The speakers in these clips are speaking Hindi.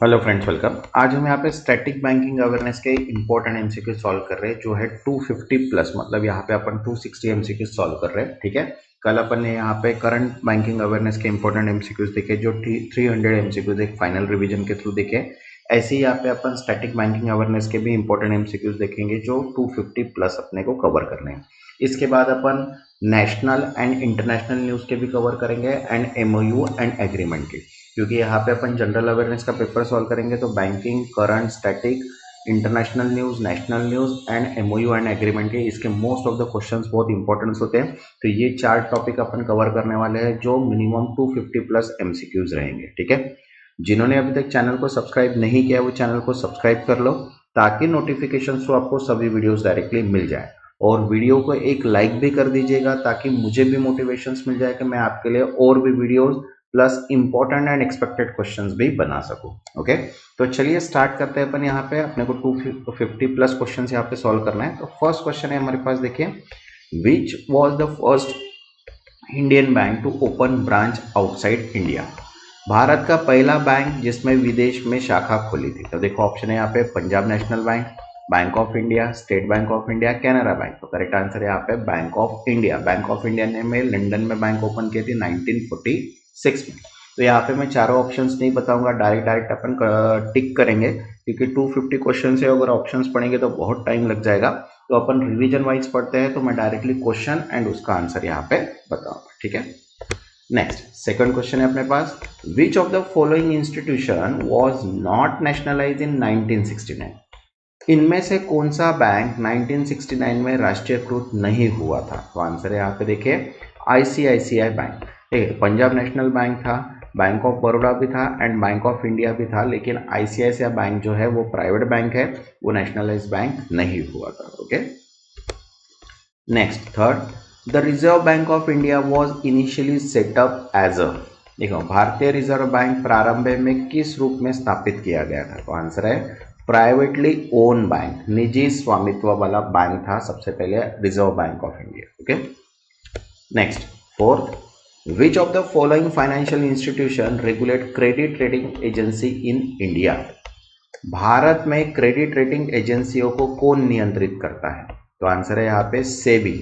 Hello friends, welcome. आज हम यहाँ पे स्टैटिक बैंकिंग अवेयरनेस के इंपॉर्टेंट एमसीक्यू सॉल्व कर रहे हैं, जो है 250 प्लस, मतलब यहाँ पे अपन 260 एमसीक्यू सॉल्व कर रहे हैं। ठीक है, कल अपन ने यहाँ पे करंट बैंकिंग अवेयरनेस के इंपॉर्टेंट एमसीक्यूज देखे, जो 300 एमसीक्यूज एक फाइनल रिवीजन के थ्रू देखे। ऐसे ही यहाँ पे अपन स्टैटिक बैंकिंग अवेयरनेस के भी इंपॉर्टेंट एमसीक्यूज देखेंगे, जो 250 प्लस अपने को कवर करने हैं। इसके बाद अपन नेशनल एंड इंटरनेशनल न्यूज़ के भी कवर करेंगे, एंड एमओयू एंड एग्रीमेंट के, क्योंकि यहाँ पे अपन जनरल अवेयरनेस का पेपर सॉल्व करेंगे तो banking, current, static, international news, national news and MOU and agreement के इसके मोस्ट ऑफ द क्वेश्चंस बहुत इंपॉर्टेंट होते हैं। तो ये 4 टॉपिक अपन कवर करने वाले हैं, जो मिनिमम 250 प्लस एमसीक्यूज रहेंगे। ठीक है, जिन्होंने अभी तक चैनल को सब्सक्राइब नहीं किया वो चैनल को सब्सक्राइब कर लो, ताकि नोटिफिकेशन तो आपको सभी वीडियोज डायरेक्टली मिल जाए। और वीडियो को एक लाइक भी कर दीजिएगा, ताकि मुझे भी मोटिवेशंस मिल जाए कि मैं आपके लिए और भी videos plus important and expected questions भी बना सकूं। ओके, तो चलिए स्टार्ट करते हैं। अपन यहाँ पे अपने को 250 प्लस क्वेश्चंस यहाँ पे सॉल्व करना है। तो फर्स्ट क्वेश्चन है हमारे पास, देखिए, which was the first Indian bank to open branch outside India? Bharat का पहला बैंक जिसमें विदेश में शाखा खोली थी। तो देखो ऑप्शन है यहाँ पे Punjab national bank, bank of India, state bank of India, Canara bank. तो करेक्ट आंसर है यहाँ पे bank of India. Bank of India ने में लंदन में बैंक ओपन की थी 1946 में। तो यहाँ पे मैं चारों ऑप्शंस नहीं बताऊंगा, डायरेक्ट अपन टिक करेंगे, क्योंकि 250 क्वेश्चन है, अगर ऑप्शंस पढ़ेंगे तो बहुत टाइम लग जाएगा। तो अपन रिवीजन वाइज पढ़ते हैं, तो मैं डायरेक्टली क्वेश्चन एंड उसका आंसर यहाँ पे बताऊंगा। ठीक है, नेक्स्ट सेकंड क्वेश्चन है अपने पास, which of the following institution was not nationalise in 1969? इनमें से कौन सा बैंक 1969 में राष्ट्रीयकृत नहीं हुआ था? तो आंसर है यहाँ पे देखिए आईसीआईसीआई बैंक। ठीक है, पंजाब नेशनल बैंक था, बैंक ऑफ बड़ौदा भी था एंड बैंक ऑफ इंडिया भी था, लेकिन आईसीआईसीआई बैंक जो है वो प्राइवेट बैंक है, वो नेशनलाइज बैंक नहीं हुआ था। Okay, next third, the reserve bank of India was initially set up as a. देखो, भारतीय रिजर्व बैंक प्रारंभ में किस रूप में स्थापित किया गया था? तो आंसर है प्राइवेटली ओन बैंक, निजी स्वामित्व वाला बैंक था सबसे पहले reserve bank of India. Okay, next fourth, which of the following financial institution regulate credit rating agency in India? Bharat में क्रेडिट रेटिंग एजेंसियों को कौन नियंत्रित करता है? तो आंसर है यहाँ पे सेबी।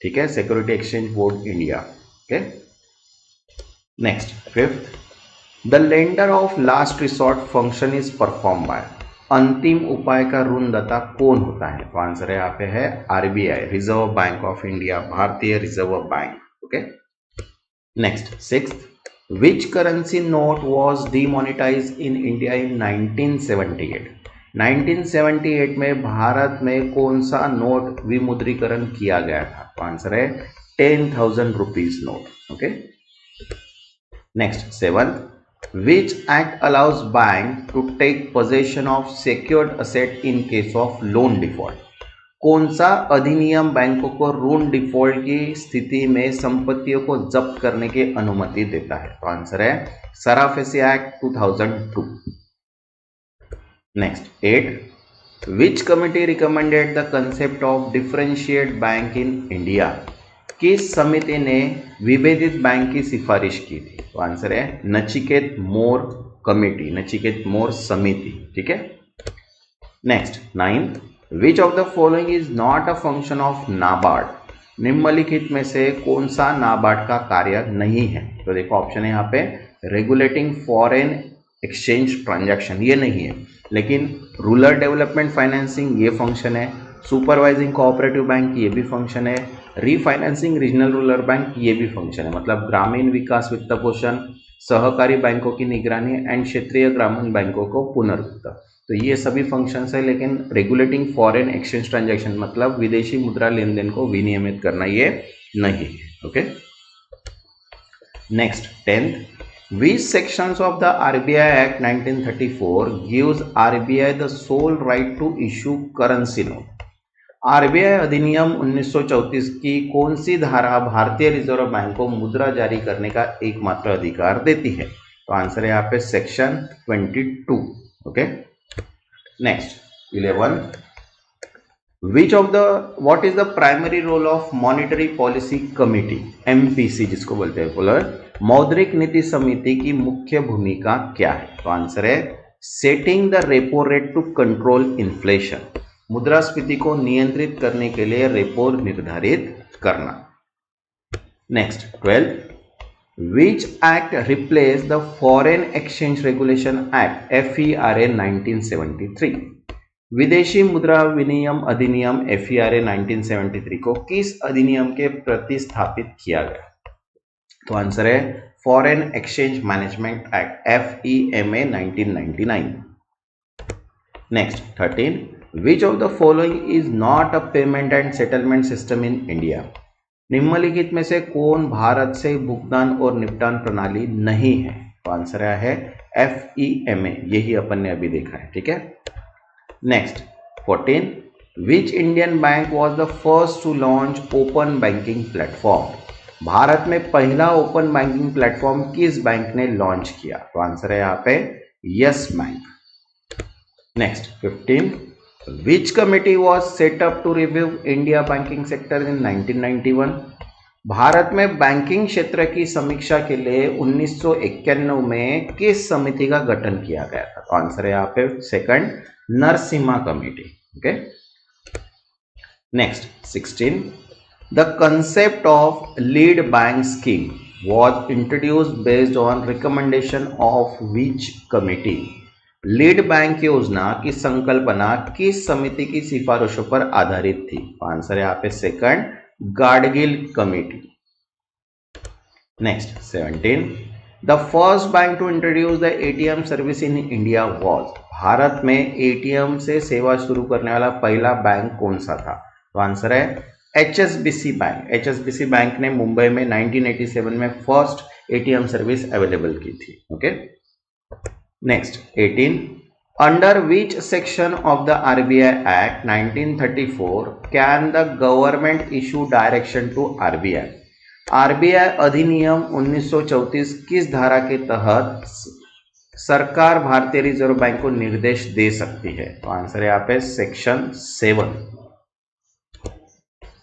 ठीक है, security exchange board India. Okay, next fifth, the lender of last resort function is perform by. अंतिम उपाय का ऋणदाता कौन होता है? तो आंसर है यहाँ पे है RBI, reserve bank of India, भारतीय reserve bank. Okay, next sixth, which currency note was demonetise in India in 1978? 1978 में भारत में कौन सा नोट विमुद्रीकरण किया गया था? तो आंसर है 10,000 rupees note. Okay, next seventh, which act allows bank to take possession of secured asset in case of loan default? कौन सा अधिनियम बैंकों को ऋण डिफॉल्ट की स्थिति में संपत्तियों को जब्त करने की अनुमति देता है? तो आंसर है SARFAESI act 2002। Next eight, which committee recommended the concept of differentiate bank in India? किस समिति ने विभेदित बैंक की सिफारिश की थी? तो आंसर है नचिकेत मोर कमेटी, नचिकेत मोर समिति। ठीक है, next ninth, which of the following is not a function of NABARD? निम्नलिखित में से कौन सा नाबार्ड का कार्य नहीं है? तो देखो ऑप्शन है यहाँ पे रेगुलेटिंग फॉरेन एक्सचेंज ट्रांजैक्शन, ये नहीं है, लेकिन रूरल डेवलपमेंट फाइनेंसिंग ये फंक्शन है, सुपरवाइजिंग कोऑपरेटिव बैंक ये भी फंक्शन है, रीफाइनेंसिंग रीजनल रूरल बैंक ये भी फंक्शन है, मतलब ग्रामीण विकास वित्त पोषण, सहकारी बैंकों की निगरानी एंड क्षेत्रीय ग्रामीण बैंकों को पुनर्वित्त। तो ये सभी फंक्शंस है, लेकिन रेगुलेटिंग फॉरेन एक्सचेंज ट्रांजैक्शन मतलब विदेशी मुद्रा लेन देन को विनियमित करना ये नहीं है। Okay, next tenth, which sections of the RBI Act 1934 gives RBI the sole right to issue currency note? RBI अधिनियम 1934 की कौन सी धारा भारतीय रिजर्व बैंक को मुद्रा जारी करने का एकमात्र अधिकार देती है? तो आंसर है यहाँ पे section 22। Okay, next 11, which of the what is the primary role of monetary policy committee, MPC जिसको बोलते हैं, बोलो मौद्रिक नीति समिति की मुख्य भूमिका क्या है? तो आंसर है setting the repo rate to control inflation, मुद्रास्फीति को नियंत्रित करने के लिए रेपो निर्धारित करना। Next 12, which act replace the foreign exchange regulation act FERA 1973, विदेशी मुद्रा विनियम अधिनियम FERA 1973 को किस अधिनियम के प्रतिस्थापित किया गया? तो आंसर है foreign exchange management act FEMA 1999। Next 13, which of the following is not a payment and settlement system in India, निम्नलिखित में से कौन भारत से भुगतान और निपटान प्रणाली नहीं है? तो आंसर है FEMA, यही अपन ने अभी देखा है, ठीक है। Next 14, which Indian bank was the first to launch open banking platform, Bharat में पहला ओपन बैंकिंग प्लेटफॉर्म किस बैंक ने लॉन्च किया? तो आंसर है यहाँ पे yes bank. Next 15, which committee was set up to review India banking sector in 1991, Bharat में बैंकिंग क्षेत्र की समीक्षा के लिए 1991 में किस समिति का गठन किया गया था? तो आंसर है यहाँ पे second, Narasimha committee. Okay. Next 16, the concept of lead bank scheme was introduced based on recommendation of which committee, lead bank योजना की संकल्पना किस समिति की सिफारिशों पर आधारित थी? आंसर है यहाँ पे second, Gadgil committee. Next 17, the first bank to introduce the ATM service in India was, Bharat में ATM से सेवा शुरू करने वाला पहला बैंक कौन सा था? तो आंसर है HSBC बैंक। HSBC बैंक ने मुंबई में 1987 में फर्स्ट ATM सर्विस अवेलेबल की थी। Okay. Next 18, under which section of the RBI act 1934 can the government issue direction to RBI, RBI अधिनियम 1934 किस धारा के तहत सरकार भारतीय रिजर्व बैंक को निर्देश दे सकती है? तो आंसर है यहाँ पे section 7।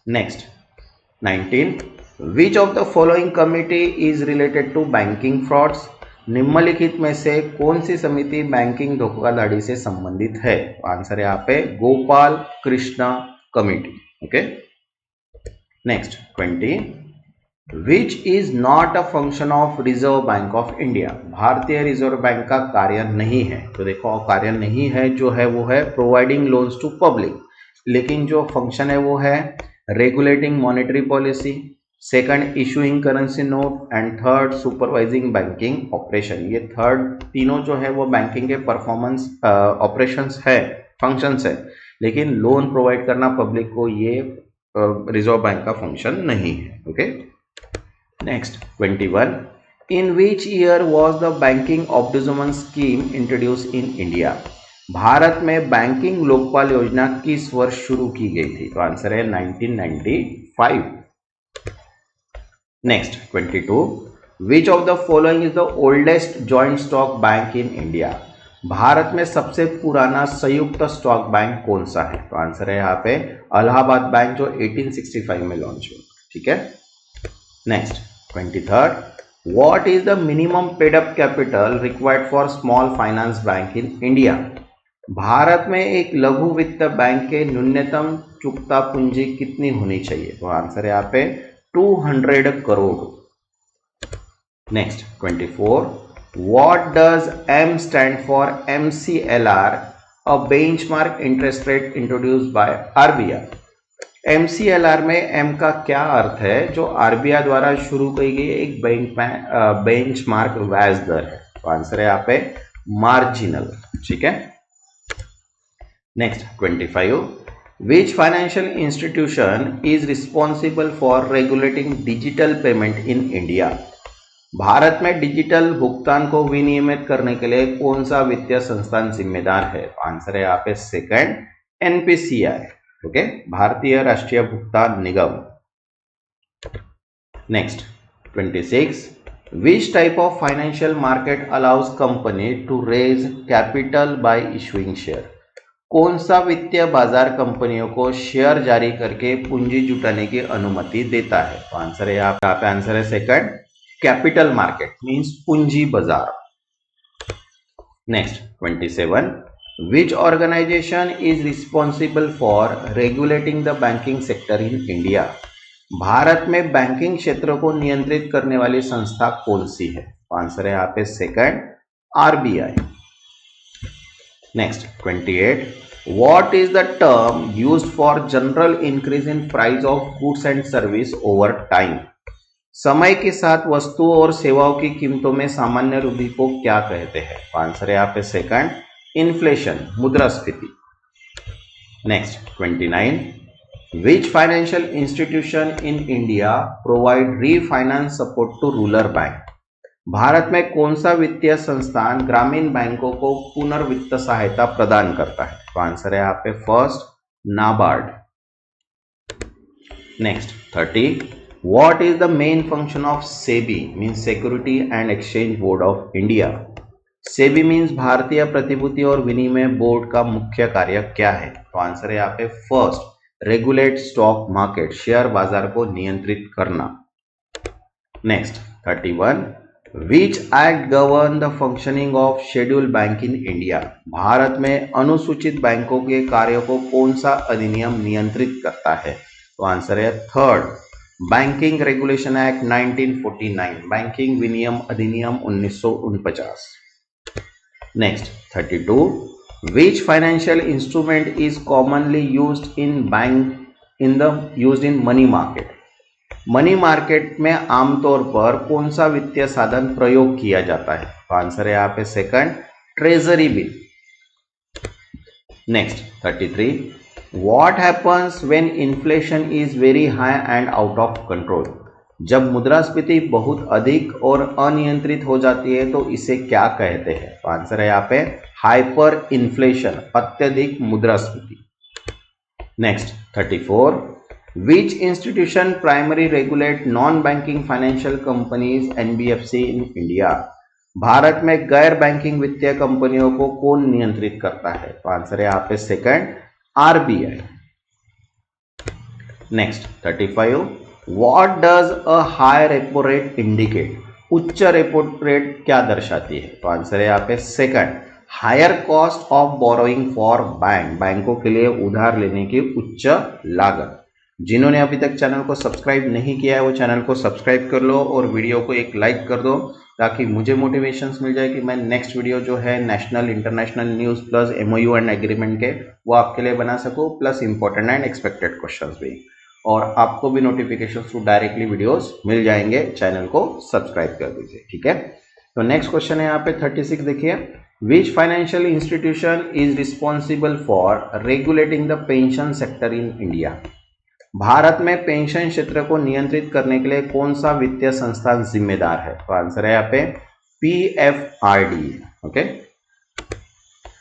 Next 19, which of the following committee is related to banking frauds, निम्नलिखित में से कौन सी समिति बैंकिंग धोखाधड़ी से संबंधित है? तो आंसर है यहाँ पे Gopal Krishna committee. Okay. Next 20, which is not a function of reserve bank of India, भारतीय रिजर्व बैंक का कार्य नहीं है। तो देखो कार्य नहीं है जो है वो है प्रोवाइडिंग लोन्स टू पब्लिक, लेकिन जो फंक्शन है वो है regulating monetary policy, second issuing currency note and third supervising banking operation. ये थर्ड तीनों जो है वो बैंकिंग के परफॉर्मेंस ऑपरेशंस है, फंक्शंस है, लेकिन लोन प्रोवाइड करना पब्लिक को ये रिजर्व बैंक का फंक्शन नहीं है। Okay. Next 21, in which year was the banking ombudsman scheme introduce in India, Bharat में बैंकिंग लोकपाल योजना किस वर्ष शुरू की गई थी? तो आंसर है 1995। Next 22, which of the following is the oldest joint stock bank in India, Bharat में सबसे पुराना संयुक्त स्टॉक बैंक कौन सा है? तो आंसर है यहाँ पे इलाहाबाद बैंक जो 1865 में लॉन्च हुआ। ठीक है। Next 23, what is the minimum paid up capital required for small finance bank in India, Bharat में एक लघु वित्त बैंक के न्यूनतम चुकता पूंजी कितनी होनी चाहिए? तो आंसर है यहाँ पे 200 crore. Next 24, what does M stand for MCLR, a benchmark interest rate introduced by RBI, MCLR में M का क्या अर्थ है? जो RBI द्वारा शुरू की गई एक बेंचमार्क ब्याज दर है। तो आंसर है यहाँ पे मार्जिनल। ठीक है। Next 25, which financial institution is responsible for regulating digital payment in India, Bharat में डिजिटल भुगतान को विनियमित करने के लिए कौन सा वित्तीय संस्थान जिम्मेदार है? आंसर है यहाँ पे सेकंड, NPCI। ओके, भारतीय राष्ट्रीय भुगतान निगम। Next 26, which type of financial market allows company to raise capital by issuing share, कौन सा वित्तीय बाजार कंपनियों को शेयर जारी करके पूंजी जुटाने की अनुमति देता है? तो आंसर है यहाँ पे आंसर है सेकंड, कैपिटल मार्केट मींस पूंजी बाजार। Next 27, which organisation is responsible for regulating the banking sector in India? Bharat में बैंकिंग क्षेत्र को नियंत्रित करने वाली संस्था कौन सी है? तो आंसर है यहाँ पे second, RBI. Next 28, what is the term used for general increase in price of goods and service over time? समय के साथ वस्तुओं और सेवाओं की कीमतों में सामान्य वृद्धि को क्या कहते हैं? तो आंसर है यहाँ पे सेकंड, इन्फ्लेशन, मुद्रास्फीति। Next 29, which financial institution in India provide refinance support to rural bank? Bharat में कौन सा वित्तीय संस्थान ग्रामीण बैंकों को पुनर्वित्त सहायता प्रदान करता है? तो आंसर है यहाँ पे first, NABARD. Next 30, what is the main function of SEBI means security and exchange board of India? SEBI means भारतीय प्रतिभूति और विनिमय बोर्ड का मुख्य कार्य क्या है? तो आंसर है यहाँ पे first, regulate stock market, share बाजार को नियंत्रित करना। Next 31, which act govern the functioning of scheduled bank in India? Bharat में अनुसूचित बैंकों के कार्यों को कौन सा अधिनियम नियंत्रित करता है? तो आंसर है third, banking regulation act 1949, banking विनियम अधिनियम 1949। Next 32, which financial instrument is commonly used in money market? Money market में आमतौर पर कौन सा वित्तीय साधन प्रयोग किया जाता है? तो आंसर है यहाँ पे second, treasury bill. Next 33, what happens when inflation is very high and out of control? जब मुद्रास्फीति बहुत अधिक और अनियंत्रित हो जाती है तो इसे क्या कहते हैं? तो आंसर है यहाँ पे हाइपर इन्फ्लेशन, अत्यधिक मुद्रास्फीति। नेक्स्ट 34, विच institution primary regulate non banking financial companies NBFC इन इंडिया? भारत में गैर बैंकिंग वित्तीय कंपनियों को कौन नियंत्रित करता है? तो आंसर है यहाँ पे second, RBI. Next 35, what does a high repo rate indicate? उच्च रेपो रेट क्या दर्शाती है? तो आंसर है यहाँ पे second, higher cost of borrowing for bank, बैंकों के लिए उधार लेने की उच्च लागत। जिन्होंने अभी तक चैनल को सब्सक्राइब नहीं किया है वो चैनल को सब्सक्राइब कर लो और वीडियो को एक लाइक कर दो ताकि मुझे मोटिवेशंस मिल जाए कि मैं नेक्स्ट वीडियो जो है national international news plus MOU and agreement के वो आपके लिए बना सकूँ, plus important and expected questions भी, और आपको भी नोटिफिकेशन थ्रू डायरेक्टली वीडियोस मिल जाएंगे। चैनल को सब्सक्राइब कर दीजिए, ठीक है। तो नेक्स्ट क्वेश्चन है यहाँ पे 36, देखिए, which financial institution is responsible for regulating the pension sector in India? Bharat में पेंशन क्षेत्र को नियंत्रित करने के लिए कौन सा वित्तीय संस्थान जिम्मेदार है? तो आंसर है यहाँ पे पीएफआरडी, okay.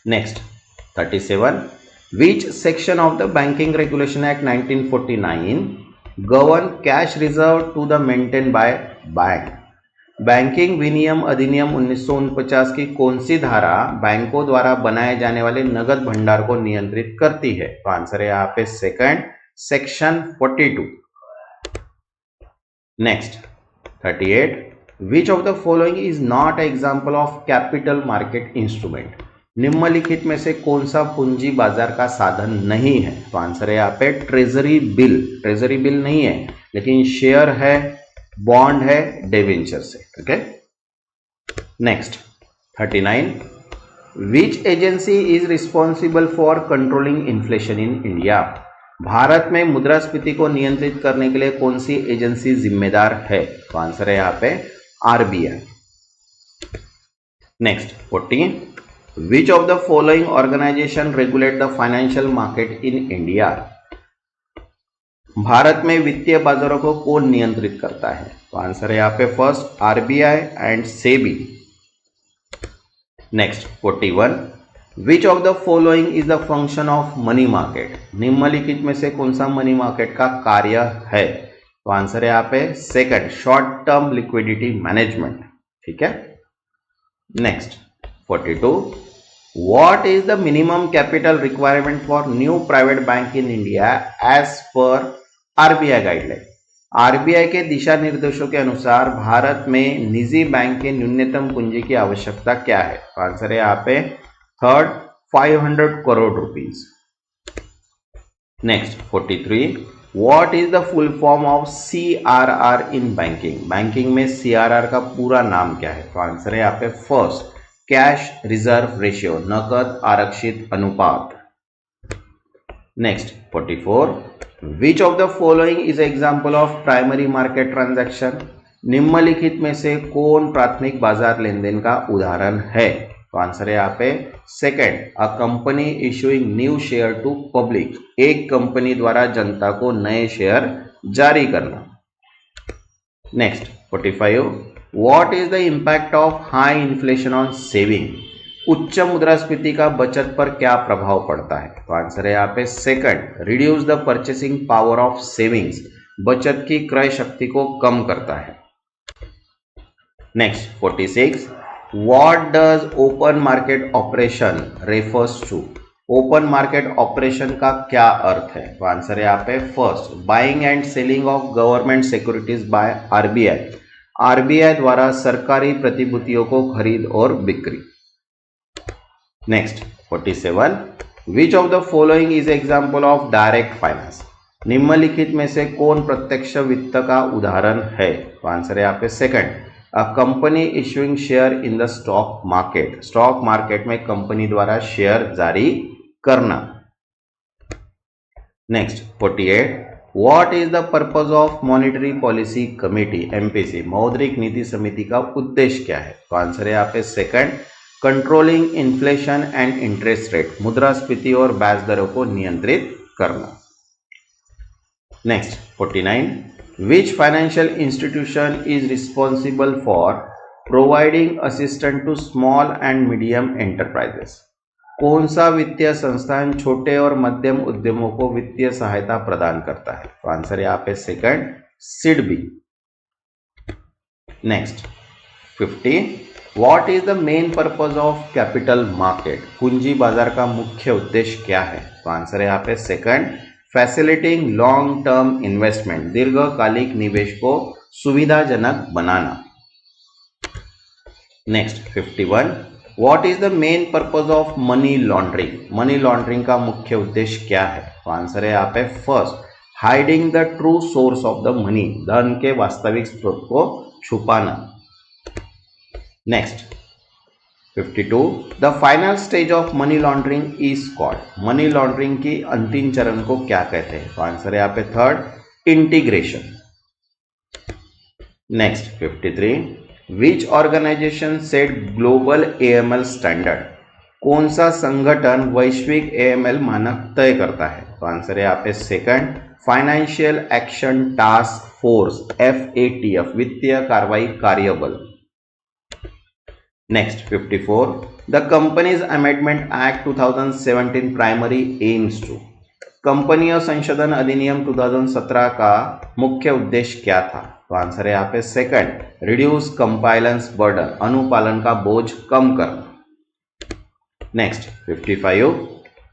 Next 37, which section of the Banking Regulation Act 1949 govern cash reserve to the maintained by bank? Banking विनियम अधिनियम 1949 की कौन सी धारा बैंकों द्वारा बनाए जाने वाले नगद भंडार को नियंत्रित करती है? तो आंसर है यहाँ पे second, section 42। Next 38, which of the following is not example of capital market instrument? निम्नलिखित में से कौन सा पूंजी बाजार का साधन नहीं है? तो आंसर है यहाँ पे ट्रेजरी बिल। ट्रेजरी बिल नहीं है लेकिन शेयर है, बॉन्ड है, डिवेंचर से, okay. Next 39, which agency is responsible for controlling inflation in India? Bharat में मुद्रास्फीति को नियंत्रित करने के लिए कौन सी एजेंसी जिम्मेदार है? तो आंसर है यहाँ पे RBI. Next 40, which of the following organization regulate the financial market in India? Bharat में वित्तीय बाजारों को कौन नियंत्रित करता है? तो आंसर है यहाँ पे first, RBI and SEBI. Next 41, which of the following is the function of money market? निम्नलिखित में से कौन सा मनी मार्केट का कार्य है? तो आंसर है यहाँ पे second, short term liquidity management, ठीक है। Next 42, what is the minimum capital requirement for new private bank in India as per RBI guideline? RBI के दिशा निर्देशों के अनुसार भारत में निजी बैंक के न्यूनतम पूंजी की आवश्यकता क्या है? तो आंसर है यहाँ पे third 500 crore rupees. Next 43, what is the full form of CRR in banking? Banking में सीआरआर का पूरा नाम क्या है? तो आंसर है यहाँ पे फर्स्ट कैश रिजर्व रेशियो, नकद आरक्षित अनुपात। Next 44, which of the following is example of primary market transaction? निम्नलिखित में से कौन प्राथमिक बाजार लेन देन का उदाहरण है? तो आंसर है यहाँ पे second, a company issuing new share to public, एक कंपनी द्वारा जनता को नए शेयर जारी करना। Next 45, what is the impact of high inflation on saving? उच्च मुद्रास्फीति का बचत पर क्या प्रभाव पड़ता है? तो आंसर है यहाँ पे second, reduce the purchasing power of savings, बचत की क्रय शक्ति को कम करता है। Next 46, what does open market operation refers to? Open market operation का क्या अर्थ है? तो आंसर है यहाँ पे first, buying and selling of government securities by RBI, RBI द्वारा सरकारी प्रतिभूतियों को खरीद और बिक्री। Next 47, which of the following is example of direct finance? निम्नलिखित में से कौन प्रत्यक्ष वित्त का उदाहरण है? तो आंसर है यहाँ पे second, a company issuing share in the stock market, stock market में कंपनी द्वारा शेयर जारी करना। Next 48, what is the purpose of monetary policy committee MPC? मौद्रिक नीति समिति का उद्देश्य क्या है? तो आंसर है यहाँ पे second, controlling inflation and interest rate, मुद्रास्फीति और ब्याज दरों को नियंत्रित करना। Next 49, which financial institution is responsible for providing assistance to small and medium enterprises? कौन सा वित्तीय संस्थान छोटे और मध्यम उद्यमों को वित्तीय सहायता प्रदान करता है? तो आंसर यहाँ पे second, SIDBI. Next 50, what is the main purpose of capital market? पूंजी बाजार का मुख्य उद्देश्य क्या है? तो आंसर है यहाँ पे second, facilitating long term investment, दीर्घकालिक निवेश को सुविधाजनक बनाना। Next 51, what is the main purpose of money laundering? Money laundering का मुख्य उद्देश्य क्या है? तो आंसर है यहाँ पे first, hiding the true source of the money, धन के वास्तविक स्रोत को छुपाना। Next 52, the final stage of money laundering is called? Money laundering की अंतिम चरण को क्या कहते हैं? तो आंसर है यहाँ पे third, integration. Next 53, which organisation set global AML standard? कौन सा संगठन वैश्विक एएमएल मानक तय करता है? तो आंसर है यहाँ पे second, financial action task force, FATF, वित्तीय कार्रवाई कार्यबल। Next 54, the companies amendment act 2017 primary aims to? कंपनियों संशोधन अधिनियम 2017 का मुख्य उद्देश्य क्या था? तो आंसर है यहाँ पे सेकंड, रिड्यूस कंपाइलेंस बर्डन, अनुपालन का बोझ कम करना। Next 55,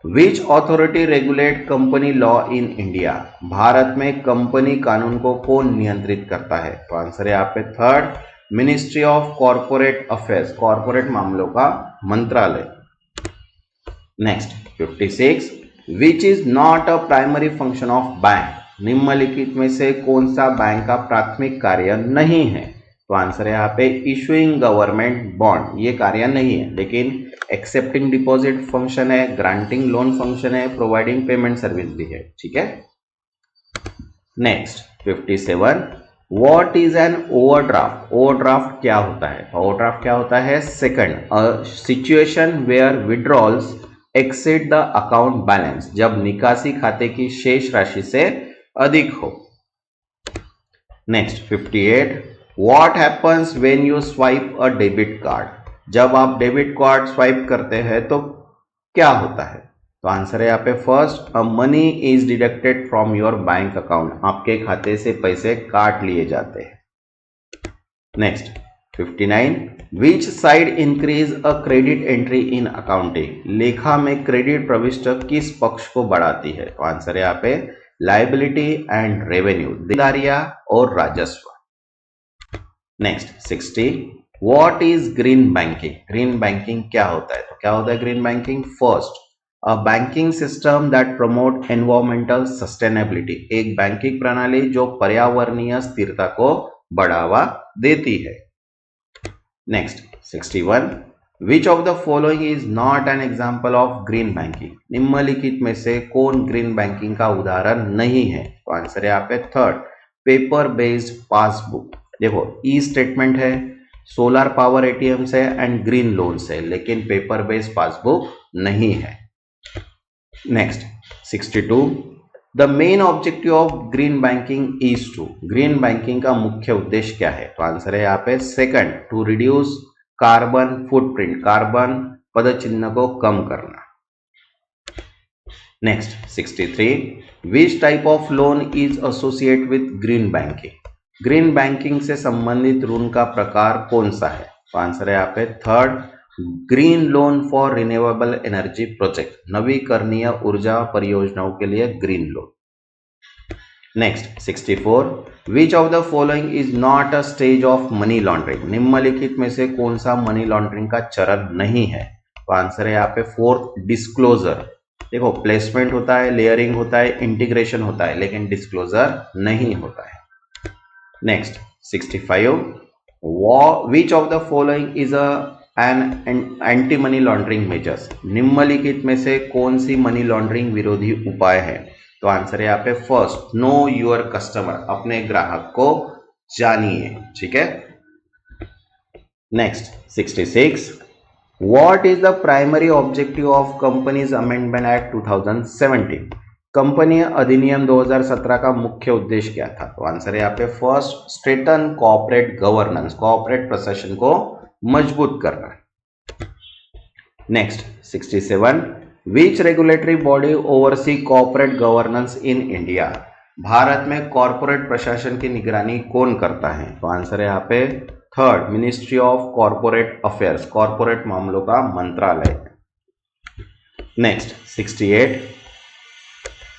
which authority regulate company law in India? Bharat में कंपनी कानून को कौन नियंत्रित करता है? तो आंसर है यहाँ पे third, ministry of corporate affairs, corporate मामलों का मंत्रालय। Next 56, which is not a primary function of bank? निम्नलिखित में से कौन सा बैंक का प्राथमिक कार्य नहीं है? तो आंसर है यहाँ पे इशूइंग गवर्नमेंट बॉन्ड, ये कार्य नहीं है, लेकिन एक्सेप्टिंग डिपॉजिट फंक्शन है, ग्रांटिंग लोन फंक्शन है, प्रोवाइडिंग पेमेंट सर्विस भी है। ठीक है। Next 57, what is an overdraft? Overdraft क्या होता है? ओवरड्राफ्ट क्या होता है? Second, a situation where withdrawals exceed the account balance, जब निकासी खाते की शेष राशि से अधिक हो। Next 58, what happens when you swipe a debit card? जब आप डेबिट कार्ड स्वाइप करते हैं तो क्या होता है? तो आंसर है यहाँ पे first, a money is deducted from your bank account, आपके खाते से पैसे काट लिए जाते हैं। Next 59, which side increase a credit entry in accounting? लेखा में क्रेडिट प्रविष्टि किस पक्ष को बढ़ाती है? तो आंसर है यहाँ पे लायबिलिटी एंड रेवेन्यू, देनदारियां और राजस्व। Next 60, what is green banking? Green banking क्या होता है? तो क्या होता है green banking? First, a banking system that promote environmental sustainability, एक बैंकिंग प्रणाली जो पर्यावरणीय स्थिरता को बढ़ावा देती है। Next 61, which of the following is not an example of green banking? निम्नलिखित में से कौन ग्रीन बैंकिंग का उदाहरण नहीं है? तो आंसर है यहाँ पे थर्ड, पेपर बेस्ड पासबुक। देखो ई स्टेटमेंट है, सोलर पावर एटीएम्स है एंड ग्रीन लोन्स है, लेकिन पेपर बेस्ड पासबुक नहीं है। Next 62, the main objective of green banking is to, green banking का मुख्य उद्देश्य क्या है? तो आंसर है यहाँ पे second, to reduce carbon footprint, carbon पदचिन्ह को कम करना। Next 63, which type of loan is associate with green banking? Green banking से संबंधित ऋण का प्रकार कौन सा है? तो आंसर है यहाँ पे third, green loan for renewable energy project, नवीकरणीय ऊर्जा परियोजनाओं के लिए green loan. Next 64, which of the following is not a stage of money laundering? निम्नलिखित में से कौन सा मनी लॉन्ड्रिंग का चरण नहीं है? तो आंसर है यहाँ पे फोर्थ, डिस्क्लोजर। देखो प्लेसमेंट होता है, लेयरिंग होता है, इंटीग्रेशन होता है, लेकिन डिस्क्लोजर नहीं होता है। Next 65, which of the following is an anti money laundering measures? निम्नलिखित में से कौन सी मनी लॉन्ड्रिंग विरोधी उपाय है? तो आंसर है यहाँ पे फर्स्ट, नो योर कस्टमर, अपने ग्राहक को जानिए। ठीक है। Next 66, what is the primary objective of companies amendment act 2017? Company अधिनियम 2017 का मुख्य उद्देश्य क्या था? तो आंसर है यहाँ पे first, strengthen corporate governance, corporate प्रशासन को मजबूत करना। Next 67, which regulatory body oversee corporate governance in India? Bharat में कॉर्पोरेट प्रशासन की निगरानी कौन करता है? तो आंसर है यहाँ पे third, ministry of corporate affairs, corporate मामलों का मंत्रालय। Next 68,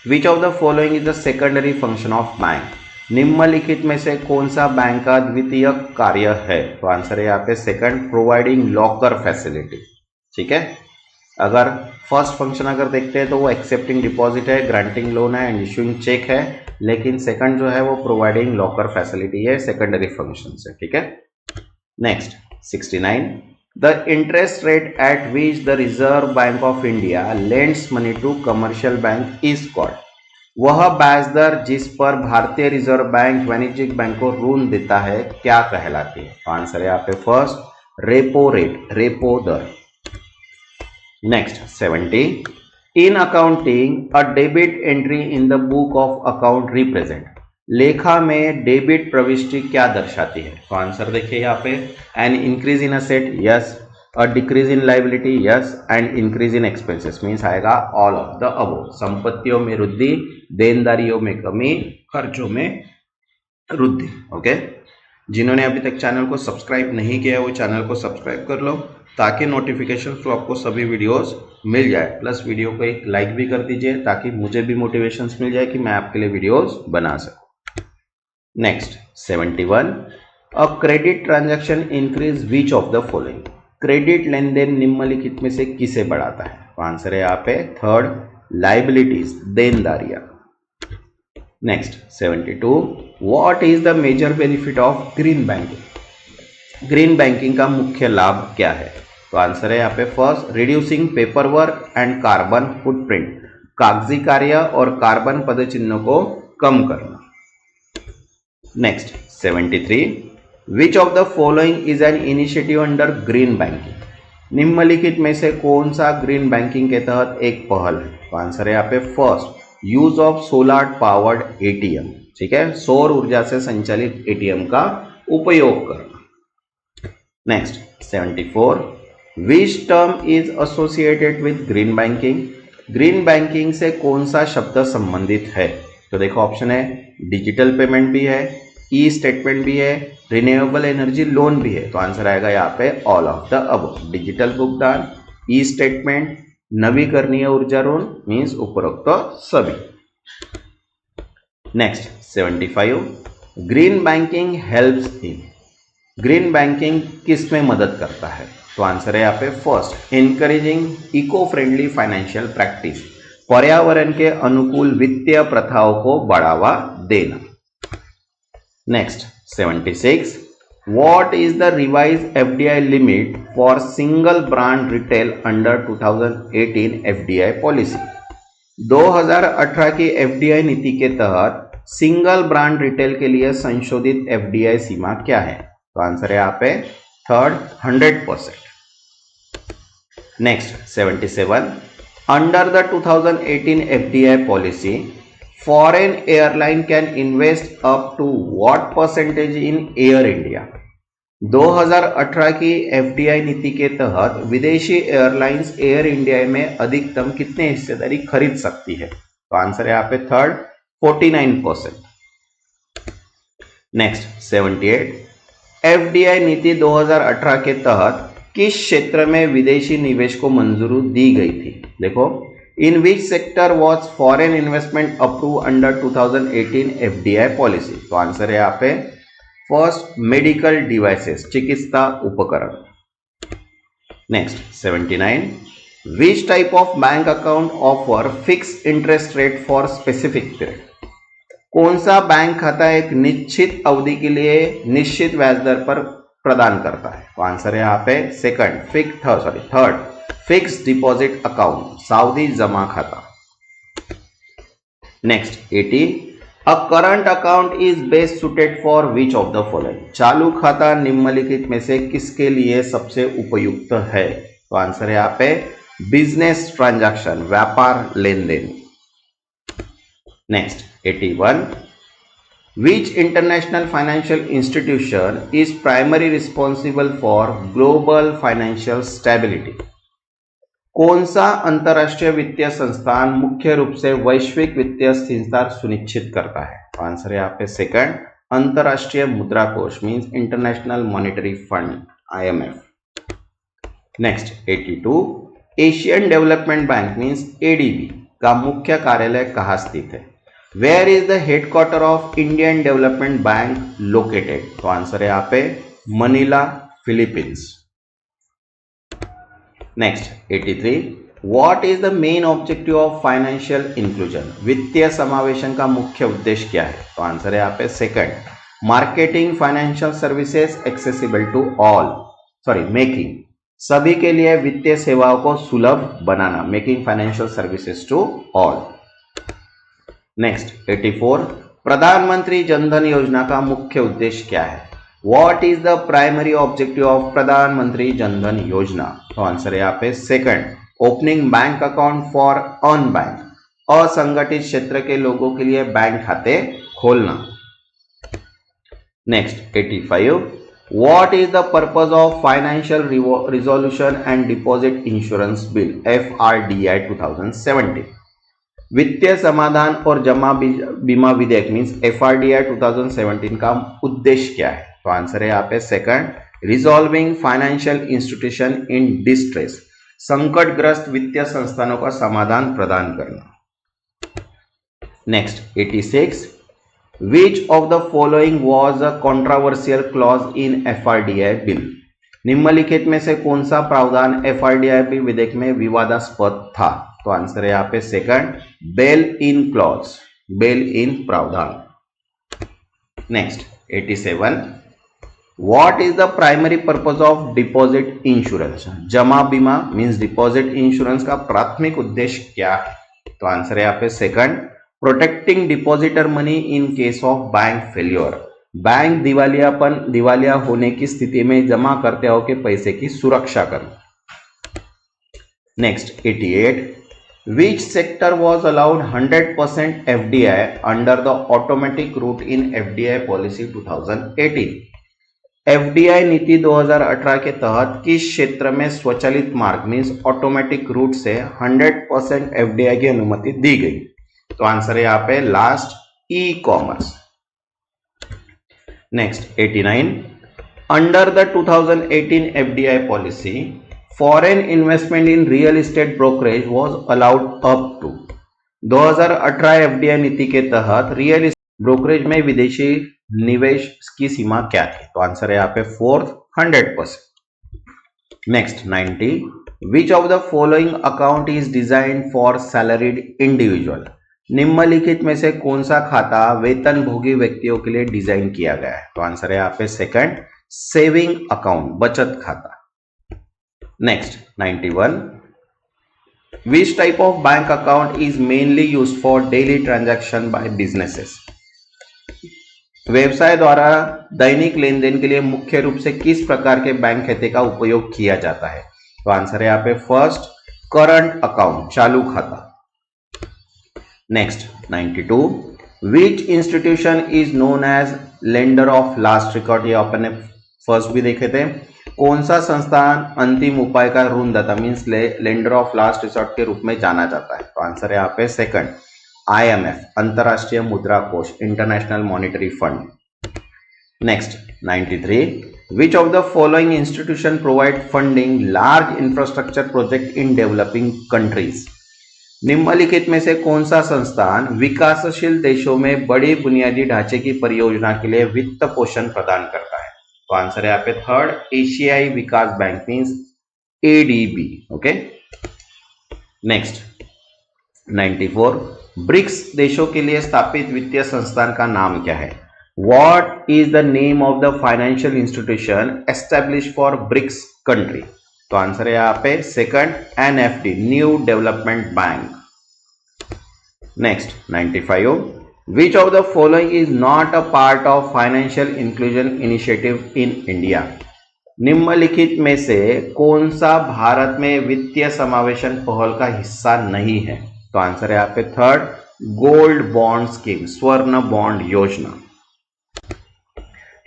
which of the following is the secondary function of bank? निम्नलिखित में से कौन सा बैंक का द्वितीय कार्य है? तो आंसर है यहाँ पे सेकंड, प्रोवाइडिंग लॉकर फैसिलिटी। ठीक है। अगर फर्स्ट फंक्शन अगर देखते हैं तो वो एक्सेप्टिंग डिपॉजिट है, ग्रांटिंग लोन है एंड इशूइंग चेक है, लेकिन सेकंड जो है वो प्रोवाइडिंग लॉकर फैसिलिटी है, सेकेंडरी फंक्शन से। ठीक है। Next 69, the interest rate at which the reserve bank of India lends money to commercial bank is called? वह ब्याज दर जिस पर भारतीय रिजर्व बैंक वाणिज्यिक बैंक को ऋण देता है क्या कहलाती है? आंसर है यहाँ पे फर्स्ट, रेपो रेट, रेपो दर। Next 70, in accounting a debit entry in the book of account represent, लेखा में डेबिट प्रविष्टि क्या दर्शाती है? तो आंसर देखिए यहाँ पे, an increase in asset, yes, a decrease in liability, yes, and increase in expenses, means आएगा ऑल ऑफ द अबव। संपत्तियों में वृद्धि, देनदारियों में कमी, खर्चों में वृद्धि। ओके। जिन्होंने अभी तक चैनल को सब्सक्राइब नहीं किया है वो चैनल को सब्सक्राइब कर लो ताकि नोटिफिकेशन थ्रू आपको सभी वीडियोस मिल जाए। प्लस वीडियो को एक लाइक भी कर दीजिए ताकि मुझे भी मोटिवेशंस मिल जाए कि मैं आपके लिए वीडियोस बना सकूं। Next 71, a credit transaction increase which of the following? Credit लेन देन निम्नलिखित में से किसे बढ़ाता है? तो आंसर है यहाँ पे थर्ड, लाइबिलिटीज, देनदारियां। Next 72, what is the major benefit of green banking? Green banking का मुख्य लाभ क्या है? तो आंसर है यहाँ पे first, reducing paper work and carbon footprint, कागजी कार्य और कार्बन पदचिन्हों को कम करना। Next 73, which of the following is an initiative under green banking? निम्नलिखित में से कौन सा ग्रीन बैंकिंग के तहत एक पहल है? तो आंसर है यहाँ पे first, use of solar powered ATM. ठीक है, सौर ऊर्जा से संचालित एटीएम का उपयोग करना। Next 74, which term is associated with green banking? Green banking से कौन सा शब्द संबंधित है? तो देखो ऑप्शन है, डिजिटल पेमेंट भी है, ई स्टेटमेंट भी है, रिन्यूएबल एनर्जी लोन भी है। तो आंसर आएगा यहाँ पे all of the above. Digital भुगतान, ई स्टेटमेंट, नवीकरणीय ऊर्जा ऋण मीन्स उपरोक्त सभी। Next 75, green banking helps in, green banking किस में मदद करता है? तो आंसर है यहाँ पे first, encouraging eco friendly financial practice, पर्यावरण के अनुकूल वित्तीय प्रथाओं को बढ़ावा देना। Next 76, what is the revise FDI limit for single brand retail under 2018 FDI policy? 2018 की एफडीआई नीति के तहत सिंगल ब्रांड रिटेल के लिए संशोधित एफडीआई सीमा क्या है? तो आंसर है यहाँ पे third, 100%। Next 77, under the 2018 FDI policy foreign airline can invest up to what percentage in Air India? 2018 की एफडीआई नीति के तहत विदेशी एयरलाइंस एयर इंडिया में अधिकतम कितने हिस्सेदारी खरीद सकती है? तो आंसर है यहाँ पे थर्ड, 49%। नेक्स्ट 78, एफडीआई नीति 2018 के तहत किस क्षेत्र में विदेशी निवेश को मंजूरी दी गई थी? देखो, in which sector was foreign investment approve under 2018 FDI policy? तो आंसर है यहाँ पे फर्स्ट, मेडिकल डिवाइसेस, चिकित्सा उपकरण। Next 79, which type of bank account offer fix interest rate for specific period? कौन सा बैंक खाता एक निश्चित अवधि के लिए निश्चित ब्याज दर पर प्रदान करता है? तो आंसर है यहाँ पे second, third, fix deposit account, सावधि जमा खाता। Next 80, a current account is best suited for which of the following? चालू खाता निम्नलिखित में से किसके लिए सबसे उपयुक्त है? तो आंसर है यहाँ पे बिजनेस ट्रांजैक्शन, व्यापार लेन then. Next 81, which international financial institution is primarily responsible for global financial stability? कौन सा अंतरराष्ट्रीय वित्तीय संस्थान मुख्य रूप से वैश्विक वित्तीय स्थिरता सुनिश्चित करता है? तो आंसर है यहाँ पे सेकंड, अंतरराष्ट्रीय मुद्रा कोष, means international monetary fund, IMF। Next 82, Asian development bank means ADB का मुख्य कार्यालय कहाँ स्थित है? Where is the headquarter of Indian development bank located? तो आंसर है यहाँ पे Manila, Philippines. Next 83, what is the main objective of financial inclusion? वित्तीय समावेशन का मुख्य उद्देश्य क्या है? तो आंसर है यहाँ पे second, marketing financial services accessible to all, making सभी के लिए वित्तीय सेवाओं को सुलभ बनाना, making financial services to all. Next 84, Pradhan Mantri Jan Dhan Yojana का मुख्य उद्देश्य क्या है? What is the primary objective of Pradhan Mantri Jan Dhan Yojana? तो आंसर है यहाँ पे second, opening bank account for unbank, असंगठित क्षेत्र के लोगों के लिए बैंक खाते खोलना। Next 85, what is the purpose of financial resolution and deposit insurance bill FRDI 2017? वित्तीय समाधान और जमा बीमा विधेयक मीन्स FRDI 2017 का उद्देश्य क्या है? तो आंसर है यहाँ पे second, resolving financial institution in distress, संकटग्रस्त वित्तीय संस्थानों का समाधान प्रदान करना। Next 86, which of the following was a controversial clause in FRDI bill? निम्नलिखित में से कौन सा प्रावधान FRDI विधेयक में विवादास्पद था? तो आंसर है यहाँ पे second, bail in clause, bail in प्रावधान। Next 87, what is the primary purpose of deposit insurance? जमा बीमा मींस डिपॉजिट इंश्योरेंस का प्राथमिक उद्देश्य क्या है? तो आंसर है यहाँ पे second, protecting depositor money in case of bank failure, bank दिवालिया होने की स्थिति में जमा करते के पैसे की सुरक्षा करना। Next 88, which sector was allowed 100% FDI under the automatic route in FDI policy 2018? FDI नीति 2018 के तहत किस क्षेत्र में स्वचालित मार्ग मीन्स ऑटोमेटिक रूट से 100% FDI की अनुमति दी गई? तो आंसर है यहाँ पे last, e commerce. Next 89, under the 2018 FDI policy foreign investment in real estate brokerage was allowed up to. 2018 FDI नीति के तहत रियल ब्रोकरेज में विदेशी निवेश की सीमा क्या थी? तो आंसर है यहाँ पे fourth 100%। Next 90, which of the following account is design for salaried individual? निम्नलिखित में से कौन सा खाता वेतनभोगी व्यक्तियों के लिए डिजाइन किया गया है? तो आंसर है यहाँ पे सेकंड, सेविंग अकाउंट, बचत खाता। Next 91, which type of bank account is mainly used for daily transaction by businesses? व्यवसाय द्वारा दैनिक लेन देन के लिए मुख्य रूप से किस प्रकार के बैंक खाते का उपयोग किया जाता है? तो आंसर है यहाँ पे फर्स्ट, करंट अकाउंट, चालू खाता। Next 92, which institution is known as lender of last record? ये अपन फर्स्ट भी देखे थे। कौन सा संस्थान अंतिम उपाय का ऋणदाता means lender of last resort के रूप में जाना जाता है? तो आंसर है यहाँ पे सेकंड, IMF, अंतरराष्ट्रीय मुद्रा कोष, international monetary fund. Next 93, which of the following institution provide funding large infrastructure project in developing countries? निम्नलिखित में से कौन सा संस्थान विकासशील देशों में बड़ी बुनियादी ढांचे की परियोजना के लिए वित्त पोषण प्रदान करता है? तो आंसर है यहाँ पे थर्ड, एशियाई विकास bank means ADB। Okay. Next 94, BRICS देशों के लिए स्थापित वित्तीय संस्थान का नाम क्या है? What is the name of the financial institution establish for BRICS country? तो आंसर है यहाँ पे second, NFD, new development bank. Next 95, which of the following is not a part of financial inclusion initiative in India? निम्नलिखित में से कौन सा भारत में वित्तीय समावेशन पहल का हिस्सा नहीं है? तो आंसर है यहाँ पे थर्ड, गोल्ड बॉन्ड स्कीम, स्वर्ण बॉन्ड योजना।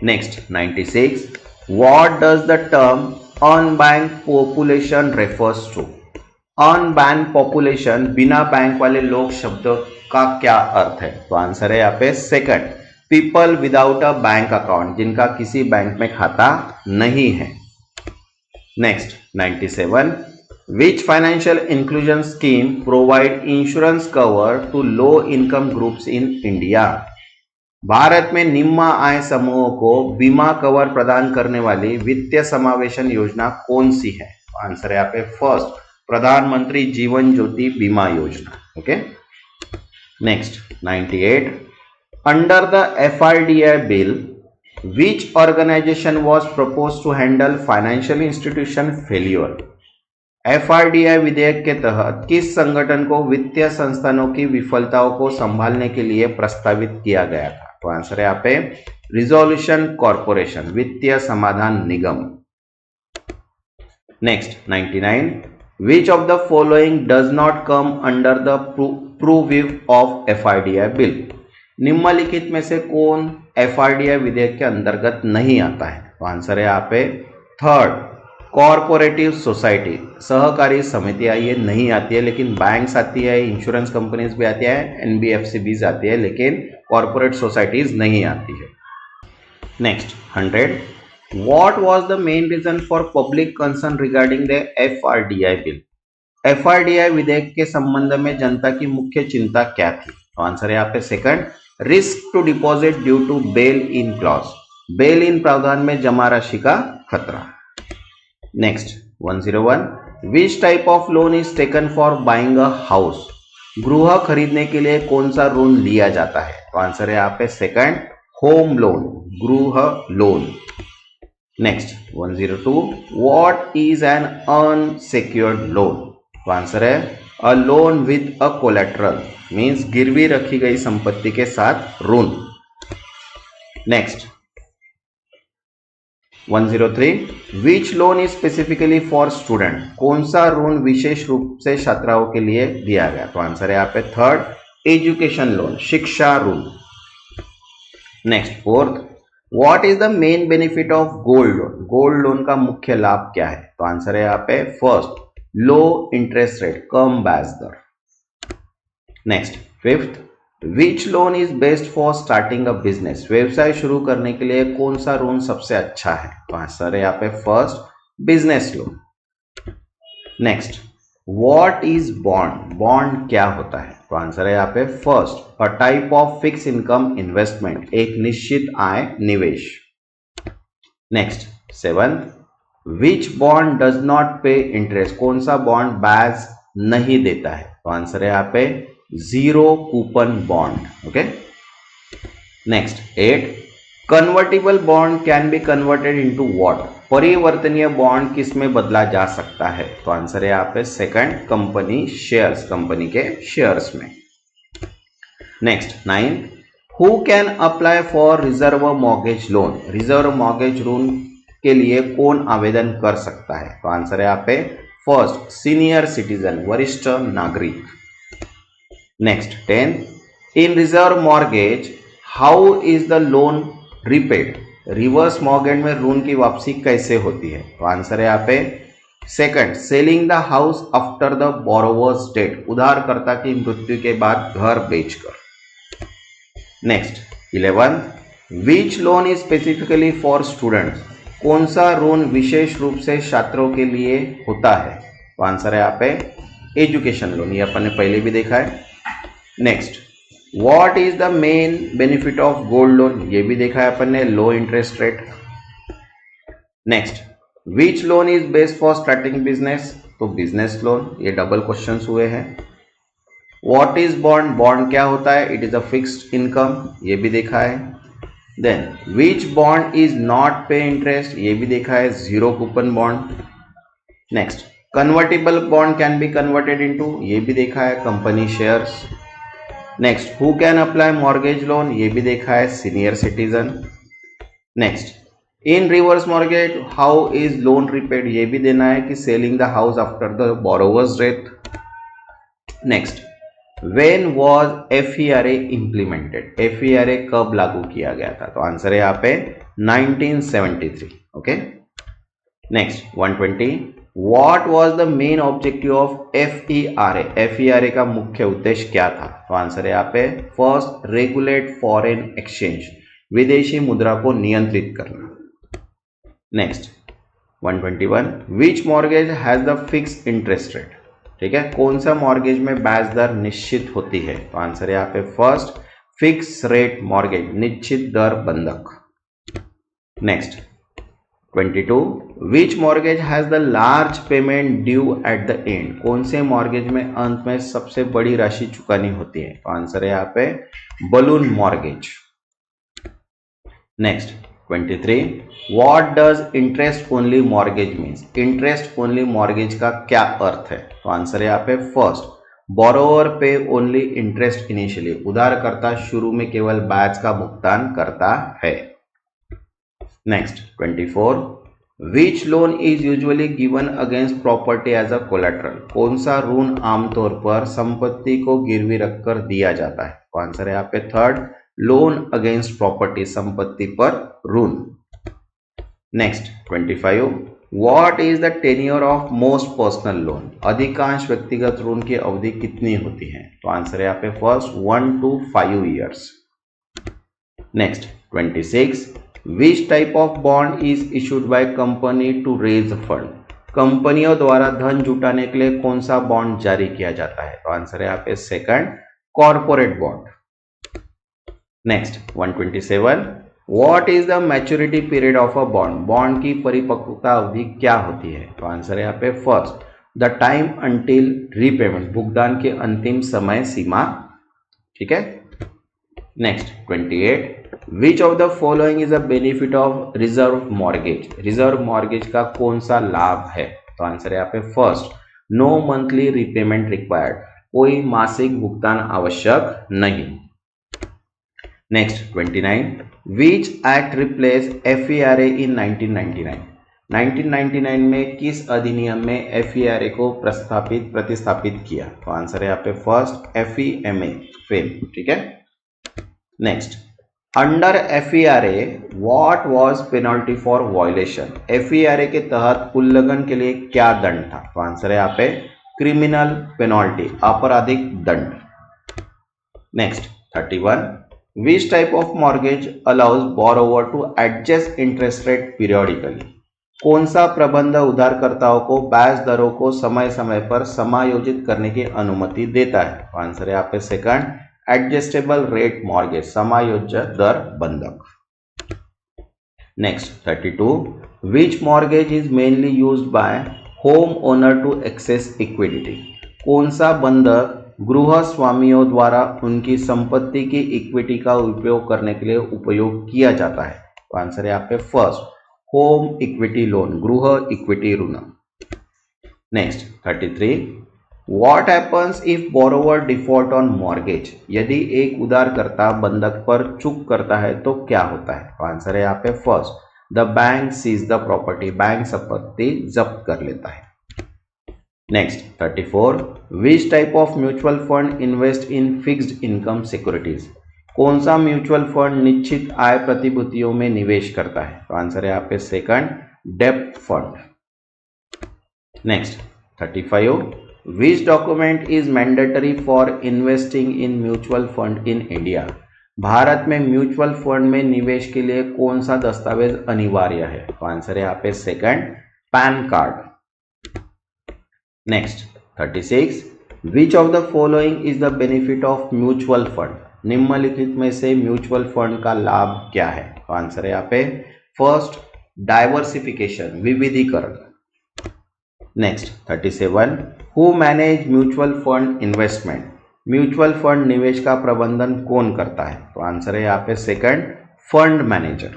Next 96, what does the term unbank population refers to? Unbank population, बिना बैंक वाले लोग शब्द का क्या अर्थ है? तो आंसर है यहाँ पे second, people without a bank account, जिनका किसी बैंक में खाता नहीं है। Next 97, which financial inclusion scheme provide insurance cover to low income groups in India? Bharat में निम्न आय समूहों को बीमा कवर प्रदान करने वाली वित्तीय समावेशन योजना कौन सी है? आंसर है यहाँ पे फर्स्ट, प्रधानमंत्री जीवन Jyoti Bima Yojana. Okay. Next 98, under the FRDI bill which organization was propose to handle financial institution failure? FRDI विधेयक के तहत किस संगठन को वित्तीय संस्थानों की विफलताओं को संभालने के लिए प्रस्तावित किया गया था? तो आंसर है यहाँ पे रिजोल्यूशन कॉर्पोरेशन, वित्तीय समाधान निगम। Next 99, which of the following does not come under the purview of FRDI bill? निम्नलिखित में से कौन FRDI विधेयक के अंतर्गत नहीं आता है? तो आंसर है यहाँ पे थर्ड, कॉर्पोरेटिव सोसाइटी, सहकारी समितियां ये नहीं आती है, लेकिन बैंक्स आती है, इंश्योरेंस कंपनीज भी आती है, NBFC भी आती है, लेकिन कॉर्पोरेट सोसाइटीज नहीं आती है। Next 100, what was the main reason for public concern regarding the FRDI bill? FRDI विधेयक के संबंध में जनता की मुख्य चिंता क्या थी? तो आंसर है यहाँ पे second, risk to deposit due to bail in clause, bail in प्रावधान में जमा राशि का खतरा। Next 101, which type of loan is taken for buying a house? गृह खरीदने के लिए कौन सा ऋण लिया जाता है? तो आंसर है यहाँ पे सेकंड, होम लोन, गृह loan. Next 102, what is an unsecured loan? तो आंसर है a loan with a collateral, means गिरवी रखी गई संपत्ति के साथ ऋण। Next 103, which loan is specifically for student? कौन सा ऋण विशेष रूप से छात्राओं के लिए दिया गया? तो आंसर है यहाँ पे थर्ड, एजुकेशन लोन, शिक्षा ऋण। Next fourth, what is the main benefit of gold loan? Gold loan का मुख्य लाभ क्या है? तो आंसर है यहाँ पे फर्स्ट, लो इंटरेस्ट रेट, कम ब्याज दर। Next fifth, which loan is best for starting a business? व्यवसाय शुरू करने के लिए कौन सा ऋण सबसे अच्छा है? तो आंसर है यहाँ पे first, business loan. Next, what is bond? Bond क्या होता है? तो आंसर है यहाँ पे first, a type of fix income investment, एक निश्चित आय निवेश। Next 7th, which bond does not pay interest, कौन सा बॉन्ड ब्याज नहीं देता है, तो आंसर है यहाँ पे zero coupon bond. Okay, next 8, convertible bond can be converted into what, परिवर्तनीय बॉन्ड किस में बदला जा सकता है, तो आंसर है यहाँ पे सेकंड, कंपनी शेयर्स, कंपनी के शेयर्स में। Next 9, who can apply for reserve mortgage loan, reserve mortgage loan के लिए कौन आवेदन कर सकता है, तो आंसर है यहाँ पे फर्स्ट, सीनियर सिटीजन, वरिष्ठ नागरिक। Next 10, in reserve mortgage how is the loan repaid, reverse mortgage में लोन की वापसी कैसे होती है, तो आंसर है यहाँ पे second, selling the house after the borrowers death, उधारकर्ता की मृत्यु के बाद घर बेचकर। Next 11, which loan is specifically for students, कौन सा लोन विशेष रूप से छात्रों के लिए होता है, तो आंसर है यहाँ पे एजुकेशन लोन, ये अपन ने पहले भी देखा है। Next, what is the main benefit of gold loan, ये भी देखा है अपन ने, low interest rate. Next, which loan is best for starting business, तो बिजनेस लोन, ये डबल क्वेश्चंस हुए हैं। व्हाट इज बॉन्ड, बॉन्ड क्या होता है, it is a fixed income, ये भी देखा है। Then which bond is not pay interest, ये भी देखा है, zero coupon bond. Next, convertible bond can be converted into, ये भी देखा है, company shares. Next, who can apply mortgage loan, ये भी देखा है, senior citizen. Next, in reverse mortgage how is loan repaid, ये भी देना है कि selling the house after the borrowers death. Next, when was FERA implemented, FERA कब लागू किया गया था, तो आंसर है यहाँ पे 1973। Okay, next 120, what was the main objective of FERA, FERA का मुख्य उद्देश्य क्या था, तो आंसर है यहाँ पे फर्स्ट, रेगुलेट फॉरेन एक्सचेंज, विदेशी मुद्रा को नियंत्रित करना। Next 121, which mortgage has the fix interest rate, ठीक है, कौन सा मॉर्गेज में ब्याज दर निश्चित होती है, तो आंसर है यहाँ पे फर्स्ट, फिक्स रेट मॉर्गेज, निश्चित दर बंधक। Next 22, which mortgage has the large payment due at the end, कौन से मॉर्गेज में अंत में सबसे बड़ी राशि चुकानी होती है, तो आंसर है यहाँ पे balloon mortgage. Next 23, what does interest only mortgage means, interest only mortgage का क्या अर्थ है, तो आंसर है यहाँ पे first, borrower pay only interest initially, उधारकर्ता शुरू में केवल ब्याज का भुगतान करता है। Next 24, which loan is usually given against property as a collateral, कौन सा ऋण आमतौर पर संपत्ति को गिरवी रखकर दिया जाता है, तो आंसर है यहाँ पे थर्ड, लोन अगेंस्ट प्रॉपर्टी, संपत्ति पर ऋण। Next 25, what is the tenure of most personal loan, अधिकांश व्यक्तिगत ऋण की अवधि कितनी होती है, तो आंसर है यहाँ पे first 1 to 5 years। Next 26, which type of bond is issued by company to raise fund, कंपनियों द्वारा धन जुटाने के लिए कौन सा बॉन्ड जारी किया जाता है, तो आंसर है यहाँ पे second, corporate bond. Next 127, what is the maturity period of a bond, bond की परिपक्वता अवधि क्या होती है, तो आंसर है यहाँ पे first, the time until repayment, भुगतान के अंतिम समय सीमा। ठीक है। Next 28, which of the following is a benefit of reserve mortgage, reserve mortgage का कौन सा लाभ है, तो आंसर है यहाँ पे first, no monthly repayment required, कोई मासिक भुगतान आवश्यक नहीं। Next 29, which act replace FERA in 1999, 1999 में किस अधिनियम में FERA को प्रतिस्थापित किया, तो आंसर है यहाँ पे फर्स्ट, FEMA, फेम। ठीक है। Next, under FERA what was penalty for violation, FERA के तहत उल्लंघन के लिए क्या दंड था, तो आंसर है यहाँ पे क्रिमिनल पेनल्टी, आपराधिक दंड। Next 31, which type of mortgage allows borrower to adjust interest rate periodically, कौन सा प्रबंध उधारकर्ताओं को ब्याज दरों को समय समय पर समायोजित करने की अनुमति देता है? तो आंसर है यहाँ पे सेकंड, एडजस्टेबल रेट मॉर्गेज, समायोज्य दर बंधक। Next 32, which mortgage is mainly used by home owner to access equity? कौन सा बंधक गृह स्वामियों द्वारा उनकी संपत्ति की इक्विटी का उपयोग करने के लिए उपयोग किया जाता है? तो आंसर है यहाँ पे फर्स्ट, होम इक्विटी लोन, गृह इक्विटी ऋण। Next 33, what happens if borrower default on mortgage? यदि एक उधारकर्ता बंधक पर चूक करता है तो क्या होता है? तो आंसर है यहाँ पे first, the bank seize the property, bank संपत्ति जब्त कर लेता है। Next 34, which type of mutual fund invest in fixed income securities? कौन सा म्यूचुअल फंड निश्चित आय प्रतिभूतियों में निवेश करता है? तो आंसर है यहाँ पे सेकंड, डेब्ट fund. Next 35, which document is mandatory for investing in mutual fund in India? Bharat में म्यूचुअल फंड में निवेश के लिए कौन सा दस्तावेज अनिवार्य है? तो आंसर है यहाँ पे second, pan card. Next 36, which of the following is the benefit of mutual fund? निम्नलिखित में से म्यूचुअल फंड का लाभ क्या है? तो आंसर है यहाँ पे फर्स्ट, डाइवर्सिफिकेशन, विविधीकरण। Next 37, who manage mutual fund investment? Mutual fund निवेश का प्रबंधन कौन करता है? तो आंसर है यहाँ पे second, fund manager.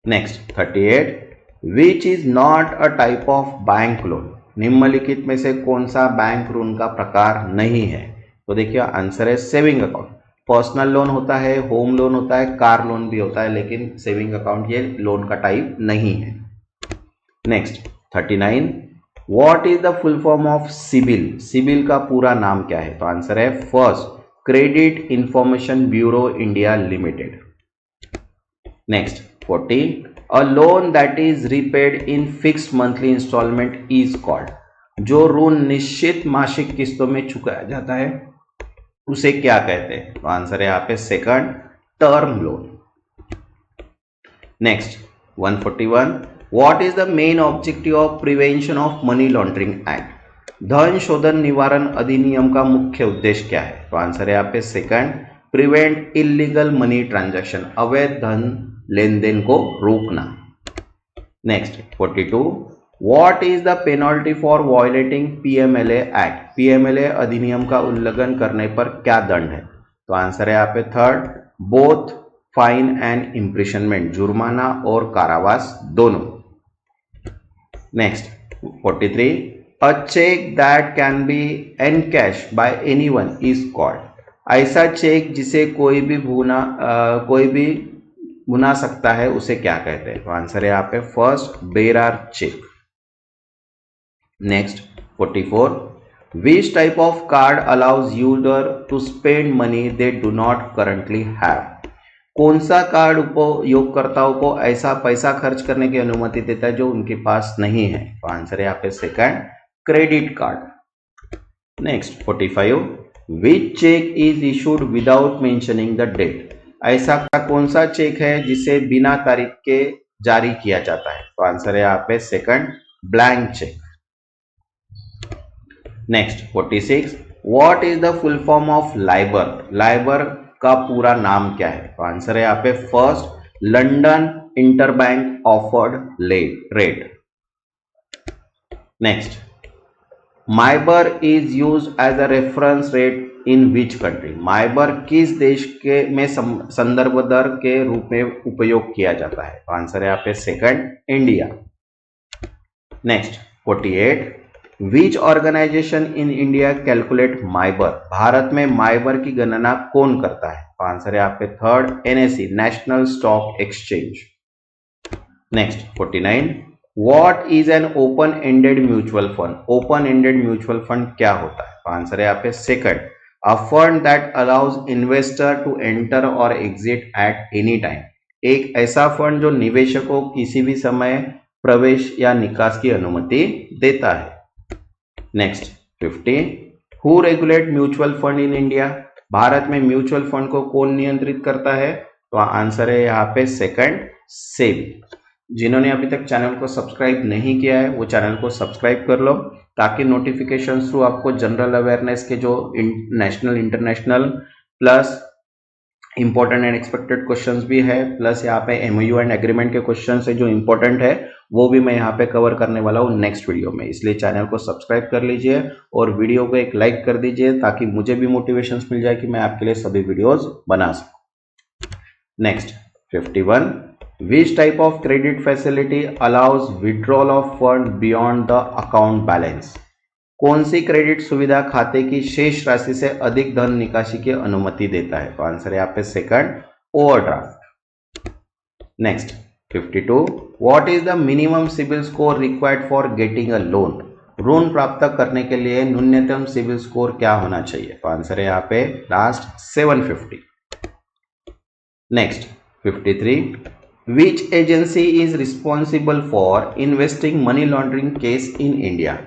Next 38, which is not a type of bank loan? निम्नलिखित में से कौन सा बैंक ऋण का प्रकार नहीं है? तो देखिए आंसर है सेविंग अकाउंट। पर्सनल लोन होता है, होम लोन होता है, कार लोन भी होता है, लेकिन सेविंग अकाउंट ये लोन का टाइप नहीं है। Next 39, what is the full form of CIBIL? CIBIL का पूरा नाम क्या है? तो आंसर है first, credit information bureau India limited. Next 40, a loan that is repaid in fixed monthly installment is called? जो ऋण निश्चित मासिक किस्तों में चुकाया जाता है उसे क्या कहते हैं? तो आंसर है यहाँ पे second, term loan. Next 141, what is the main objective of prevention of money laundering act? धन शोधन निवारण अधिनियम का मुख्य उद्देश्य क्या है? तो आंसर है यहाँ पे second, prevent illegal money transaction, अवैध धन लेन देन को रोकना। Next 42, what is the penalty for violating PMLA act? PMLA अधिनियम का उल्लंघन करने पर क्या दंड है? तो आंसर है यहाँ पे third, both fine and imprisonment, जुर्माना और कारावास दोनों। Next 43, a cheque that can be encash by anyone is called? ऐसा चेक जिसे कोई भी भुना सकता है उसे क्या कहते हैं? तो आंसर है यहाँ पे first, bearer cheque. Next 44, which type of card allows user to spend money they do not currently have? कौन सा कार्ड उपयोगकर्ताओं को ऐसा पैसा खर्च करने की अनुमति देता है जो उनके पास नहीं है? तो आंसर है यहाँ पे second, credit card. Next 45, which cheque is issued without mentioning the date? ऐसा कौन सा चेक है जिसे बिना तारीख के जारी किया जाता है? तो आंसर है यहाँ पे second, blank cheque. Next 46, what is the full form of Liber? Liber का पूरा नाम क्या है? तो आंसर है यहाँ पे first, London interbank offered rate. Next, MIBOR is use as a reference rate in which country? MIBOR किस देश के में संदर्भ दर के रूप में उपयोग किया जाता है? तो आंसर है यहाँ पे second, India. Next 48, which organisation in India calculate MIBOR? भारत में माइबर की गणना कौन करता है? तो आंसर है यहाँ पे third, NSE, national stock exchange. Next 49, what is an open ended mutual fund? Open ended mutual fund क्या होता है? तो आंसर है यहाँ पे second, a fund that allows investor to enter और एग्जिट एट एनी टाइम। एक ऐसा फंड जो निवेशकों को किसी भी समय प्रवेश या निकास की अनुमति देता है। Next 50, who regulate mutual fund in India? Bharat में म्यूचुअल फंड को कौन नियंत्रित करता है? तो आंसर है यहाँ पे सेकंड, सेबी। जिन्होंने अभी तक चैनल को सब्सक्राइब नहीं किया है वो चैनल को सब्सक्राइब कर लो, ताकि नोटिफिकेशन थ्रू आपको जनरल अवेयरनेस के जो national international plus important and expected questions भी है, प्लस यहाँ पे एमओयू एंड एग्रीमेंट के क्वेश्चंस है जो इंपॉर्टेंट है, वो भी मैं यहाँ पे कवर करने वाला हूँ नेक्स्ट वीडियो में। इसलिए चैनल को सब्सक्राइब कर लीजिए और वीडियो को एक लाइक कर दीजिए, ताकि मुझे भी मोटिवेशन मिल जाए कि मैं आपके लिए सभी वीडियोज बना सकूँ। Next 51, which type of credit facility allows withdrawal of fund beyond the account balance? कौन सी क्रेडिट सुविधा खाते की शेष राशि से अधिक धन निकासी की अनुमति देता है? तो आंसर है यहाँ पे second, overdraft. Next 52, what is the minimum CIBIL score required for getting a loan? ऋण प्राप्त करने के लिए न्यूनतम सिबिल स्कोर क्या होना चाहिए? तो आंसर है यहाँ पे last 750। Next 53, which agency is responsible for investing money laundering case in India?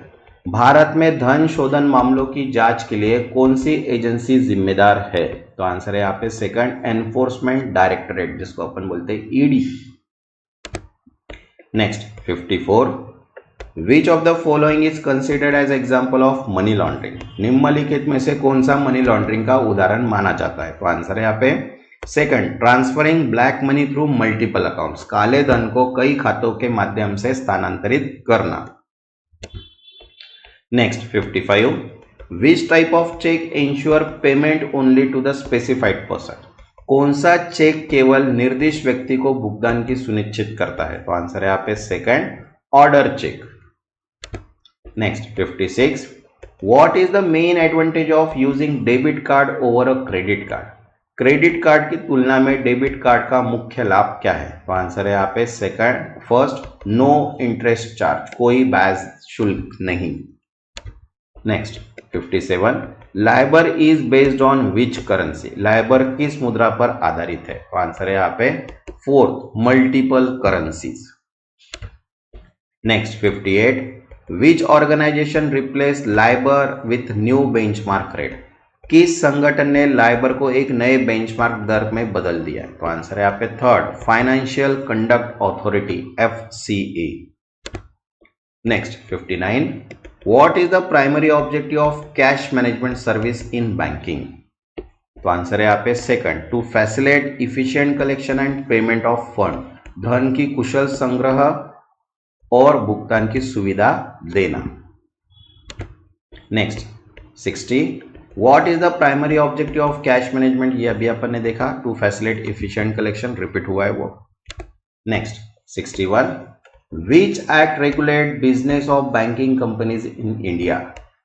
Bharat में धन शोधन मामलों की जांच के लिए कौन सी एजेंसी जिम्मेदार है? तो आंसर है यहाँ पे सेकंड, एनफोर्समेंट डायरेक्टरेट, जिसको अपन बोलते हैं ED. Next 54, which of the following is considered as example of money laundering? निम्नलिखित में से कौन सा मनी लॉन्ड्रिंग का उदाहरण माना जाता है? तो आंसर है यहाँ पे second, transferring black money through multiple accounts, काले धन को कई खातों के माध्यम से स्थानांतरित करना। Next 55, which type of cheque insure payment only to the specified person? कौन सा चेक केवल निर्दिष्ट व्यक्ति को भुगतान की सुनिश्चित करता है? तो आंसर है यहाँ पे second, order cheque. Next 56, what is the main advantage of using debit card over a credit card? Credit card की तुलना में डेबिट कार्ड का मुख्य लाभ क्या है? तो आंसर है यहाँ पे second, first, no interest charge, कोई ब्याज शुल्क नहीं। Next 57, LIBOR is based on which currency? LIBOR किस मुद्रा पर आधारित है? तो आंसर है यहाँ पे fourth, multiple currencies. Next 58, which organization replace LIBOR with new benchmark rate? किस संगठन ने लाइबर को एक नए बेंचमार्क दर में बदल दिया है? तो आंसर है यहाँ पे third, financial conduct authority, FCA। Next 59, What is the primary objective of cash management service in banking? तो आंसर है यहाँ पे second, to facilitate efficient collection and payment of fund, धन की कुशल संग्रह और भुगतान की सुविधा देना। Next 60, What is the primary objective of cash management? ये अभी अपन ने देखा, to facilitate efficient collection, repeat हुआ है वो। Next 61, which act regulate business of banking companies in India?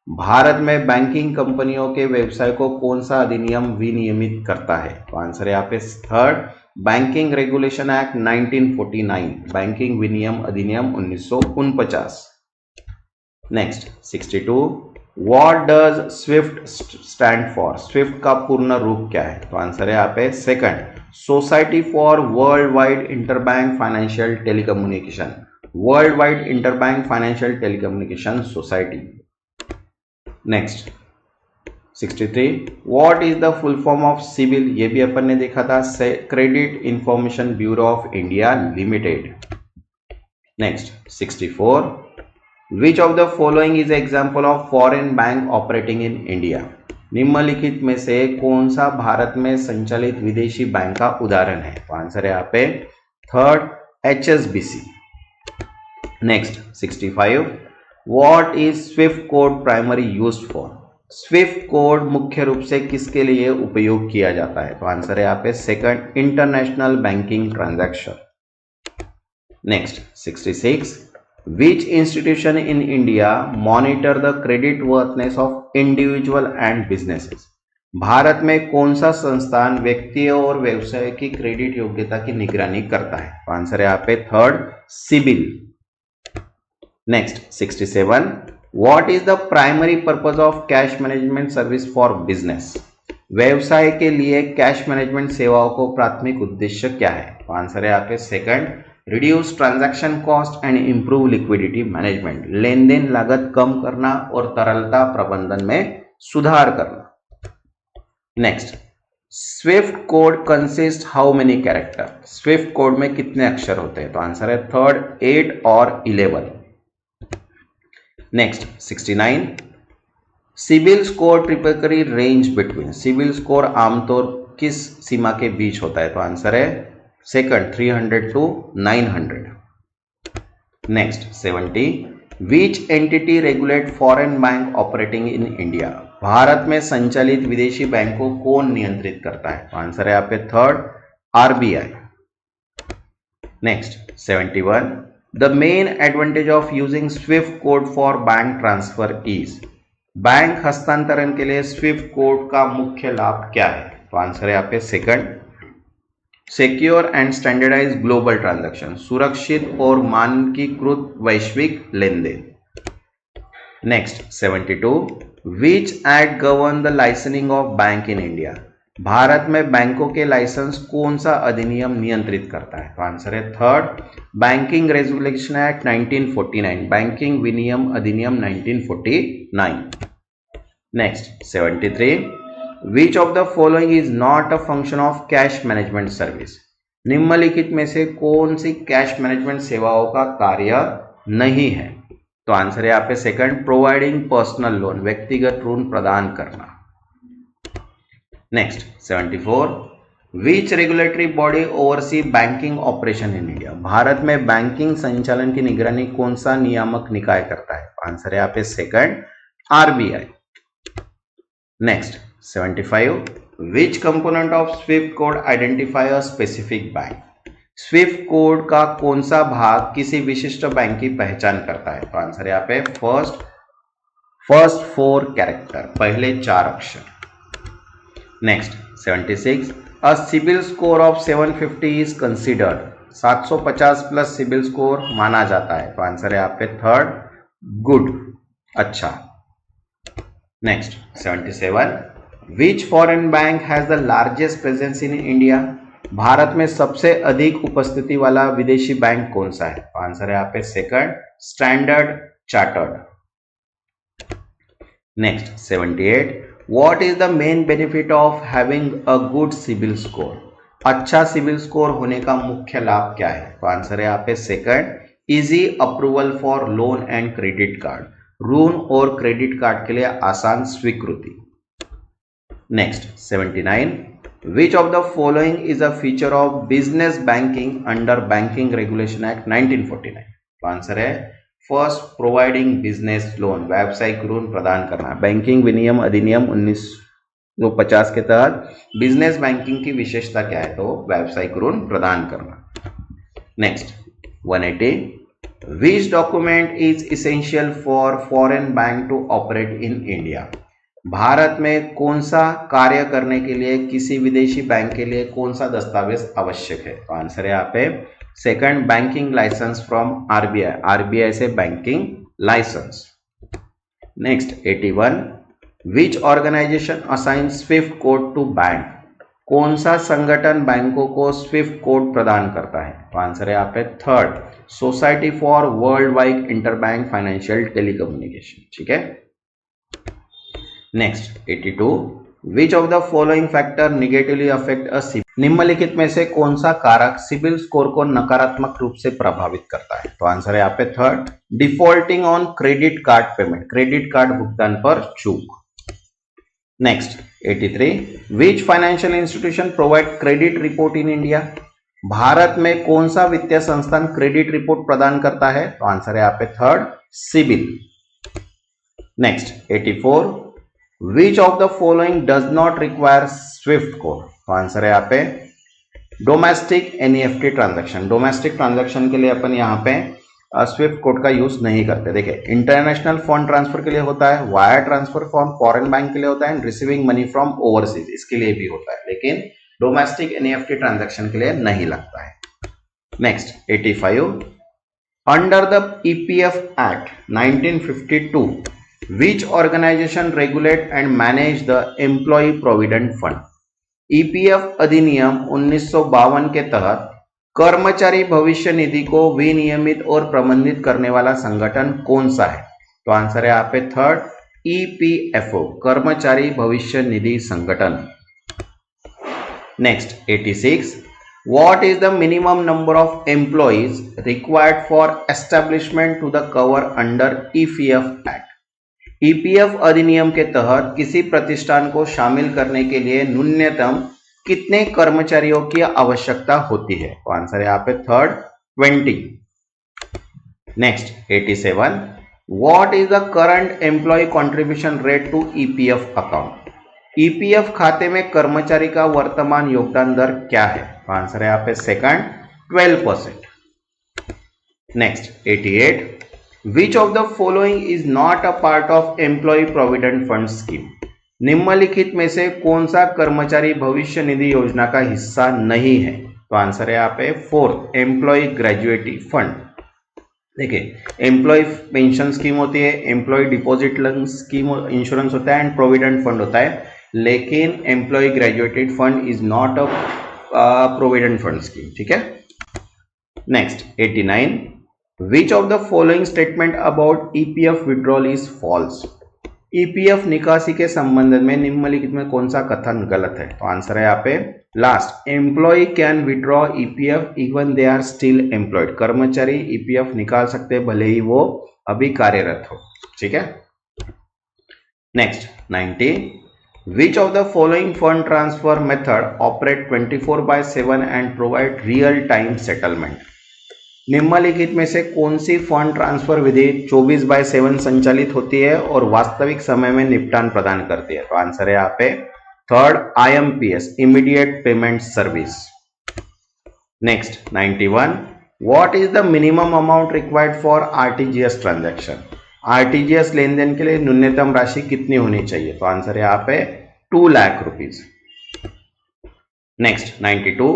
Bharat में बैंकिंग कंपनियों के व्यवसाय को कौन सा अधिनियम विनियमित करता है? तो आंसर है यहाँ पे third, banking regulation act 1949, banking विनियम अधिनियम 1949। Next 62, what does Swift stand for? Swift का पूर्ण रूप क्या है? तो आंसर है यहाँ पे second, society for world wide interbank financial telecommunication, world wide interbank financial telecommunication society. Next 63, what is the full form of CIBIL? ये भी अपन ने देखा था, credit information bureau of India limited. Next 64, which of the following is example of foreign bank operating in India? निम्नलिखित में से कौन सा भारत में संचालित विदेशी बैंक का उदाहरण है? तो आंसर है यहाँ पे third, HSBC। Next 65, what is Swift code primary used for? Swift code मुख्य रूप से किसके लिए उपयोग किया जाता है? तो आंसर है यहाँ पे second, international banking transaction. Next 66, which institution in India monitor the credit वर्थनेस of individual and businesses? Bharat में कौन सा संस्थान व्यक्तियों और व्यवसाय की क्रेडिट योग्यता की निगरानी करता है? तो आंसर है यहाँ पे third, CIBIL. Next 67, what is the primary purpose of cash management service for business? व्यवसाय के लिए कैश मैनेजमेंट सेवाओं को प्राथमिक उद्देश्य क्या है? तो आंसर है यहाँ पे second, reduce transaction cost and improve liquidity management, लेन देन लागत कम करना और तरलता प्रबंधन में सुधार करना। Next SWIFT code consist how many character, SWIFT code में कितने अक्षर होते हैं? तो आंसर है थर्ड 8 और 11। Next 69, CIBIL score typically range between, CIBIL score आमतौर किस सीमा के बीच होता है? तो आंसर है second 300 to 900। Next 70, which entity regulate foreign bank operating in India, Bharat में संचालित विदेशी बैंक को कौन नियंत्रित करता है? तो आंसर है यहाँ पे third RBI. Next 71, the main advantage of using Swift code for bank transfer is, bank हस्तांतरण के लिए स्विफ्ट कोड का मुख्य लाभ क्या है? तो आंसर है यहाँ पे second, secure and standardize global transaction, सुरक्षित और मानकीकृत वैश्विक लेनदेन। Next 72, which act govern the licensing of bank in India, Bharat में बैंकों के लाइसेंस कौन सा अधिनियम नियंत्रित करता है? तो आंसर है third, banking regulation act 1949, banking विनियम अधिनियम 1949। Next 73, which of the following is not a function of cash management service, निम्नलिखित में से कौन सी कैश मैनेजमेंट सेवाओं का कार्य नहीं है? तो आंसर है यहाँ पे सेकंड, प्रोवाइडिंग पर्सनल लोन, व्यक्तिगत ऋण प्रदान करना। Next 74, which regulatory body oversee banking operation in India, Bharat में बैंकिंग संचालन की निगरानी कौन सा नियामक निकाय करता है? आंसर है यहाँ पे second RBI. Next 75, which component of Swift code identify a specific bank, Swift code का कौन सा भाग किसी विशिष्ट बैंक की पहचान करता है? तो आंसर है यहाँ पे फर्स्ट 4 कैरेक्टर, पहले 4 अक्षर। Next 76, a CIBIL score of 750 is considered, 750 plus CIBIL score माना जाता है। तो आंसर है यहाँ पे थर्ड गुड, अच्छा। Next 77, which foreign bank has the largest presence in India, Bharat में सबसे अधिक उपस्थिति वाला विदेशी बैंक कौन सा है? तो आंसर है यहाँ पे second standard chartered. Next 78, what is the main benefit of having a good CIBIL score, अच्छा सिबिल स्कोर होने का मुख्य लाभ क्या है? तो आंसर है यहाँ पे second, easy approval for loan and credit card, ऋण और क्रेडिट कार्ड के लिए आसान स्वीकृति। Next 79, which of the following is a feature of business banking under banking regulation act 1949? तो आंसर है फर्स्ट प्रोवाइडिंग बिजनेस लोन, व्यावसायिक ऋण प्रदान करना, बैंकिंग विनियम अधिनियम 1950 के तहत बिजनेस बैंकिंग की विशेषता क्या है? तो व्यावसायिक ऋण प्रदान करना। Next 180, which document is essential for foreign bank to operate in India, Bharat में कौन सा कार्य करने के लिए किसी विदेशी बैंक के लिए कौन सा दस्तावेज आवश्यक है? तो आंसर है यहाँ पे second banking licence from RBI, RBI से banking licence. Next 81, which organisation assign SWIFT code to bank, कौन सा संगठन बैंकों को स्विफ्ट कोड प्रदान करता है? तो आंसर है यहाँ पे third society for world wide interbank financial telecommunication, ठीक है। Next 82, which of the following factor negatively affect a CIBIL, निम्नलिखित में से कौन सा कारक सिबिल स्कोर को नकारात्मक रूप से प्रभावित करता है? तो आंसर है यहाँ पे third defaulting on credit card payment, credit card भुगतान पर चूक। Next 83, which financial institution provide credit report in India, Bharat में कौन सा वित्तीय संस्थान क्रेडिट रिपोर्ट प्रदान करता है? तो आंसर है यहाँ पे third CIBIL. Next 84, which of the following does not require Swift code? तो आंसर है यहाँ पे domestic NEFT transaction, domestic transaction के लिए अपन यहाँ पे स्विफ्ट कोड का यूज नहीं करते। देखिए इंटरनेशनल फंड ट्रांसफर के लिए होता है, wire transfer from foreign bank के लिए होता है, रिसीविंग मनी फ्रॉम ओवरसीज इसके लिए भी होता है, लेकिन डोमेस्टिक एनईएफटी ट्रांजैक्शन के लिए नहीं लगता है। Next 85, under the EPF act 1952 which organization regulate and manage the employee provident fund, EPF अधिनियम 1952 के तहत कर्मचारी भविष्य निधि को विनियमित और प्रबंधित करने वाला संगठन कौन सा है? तो आंसर है यहाँ पे थर्ड ईपीएफओ, कर्मचारी भविष्य निधि संगठन। Next 86, what is the minimum number of employees required for establishment to the cover under EPF Act? EPF अधिनियम के तहत किसी प्रतिष्ठान को शामिल करने के लिए न्यूनतम कितने कर्मचारियों की आवश्यकता होती है? तो आंसर है यहाँ पे third 20। Next 87, what is the current employee contribution rate to EPF account? EPF खाते में कर्मचारी का वर्तमान योगदान दर क्या है? तो आंसर है यहाँ पे second 12%। Next 88, which of the following is not a part of employ provident fund scheme? निम्नलिखित में से कौन सा कर्मचारी भविष्य निधि योजना का हिस्सा नहीं है? तो आंसर है यहाँ पे फोर्थ एम्प्लॉय ग्रेजुएटी फंड। देखिए, एम्प्लॉय पेंशन स्कीम होती है, एम्प्लॉय डिपॉजिट स्कीम इंश्योरेंस होता है एंड प्रोविडेंट फंड होता है, लेकिन employ graduated fund is not a provident fund scheme. ठीक है। Next 89, which of the following statement about EPF withdrawal is false? EPF निकासी के संबंध में निम्नलिखित में कौन सा कथन गलत है? तो आंसर है यहाँ पे last, employ can withdraw EPF even they are still employed. कर्मचारी ईपीएफ निकाल सकते हैं भले ही वो अभी कार्यरत हो। ठीक है। Next 90, which of the following fund transfer method operate 24/7 and provide real time settlement? निम्नलिखित में से कौन सी फंड ट्रांसफर विधि 24/7 संचालित होती है और वास्तविक समय में निपटान प्रदान करती है? तो आंसर है यहाँ पे third IMPS, immediate payment service. Next 91, what is the minimum amount required for RTGS transaction? RTGS लेन देन के लिए न्यूनतम राशि कितनी होनी चाहिए? तो आंसर है यहाँ पे 2 lakh rupees. Next 92,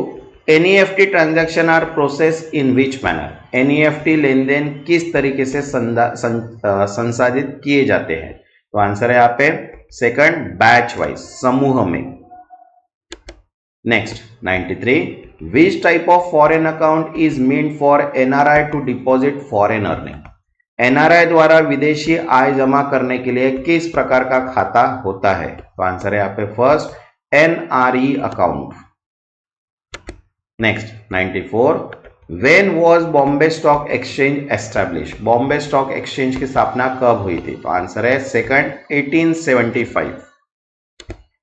NEFT transaction are process in which manner? NEFT लेन देन किस तरीके से संसाधित किए जाते हैं? तो आंसर है यहाँ पे सेकंड बैच वाइज, समूह में। Next 93, which type of foreign account is meant for NRI to deposit foreign earning? NRI द्वारा विदेशी आय जमा करने के लिए किस प्रकार का खाता होता है? तो आंसर है यहाँ पे first NRE account. Next 94, when was Bombay stock exchange establish? Bombay stock exchange की स्थापना कब हुई थी? तो आंसर है second 1875।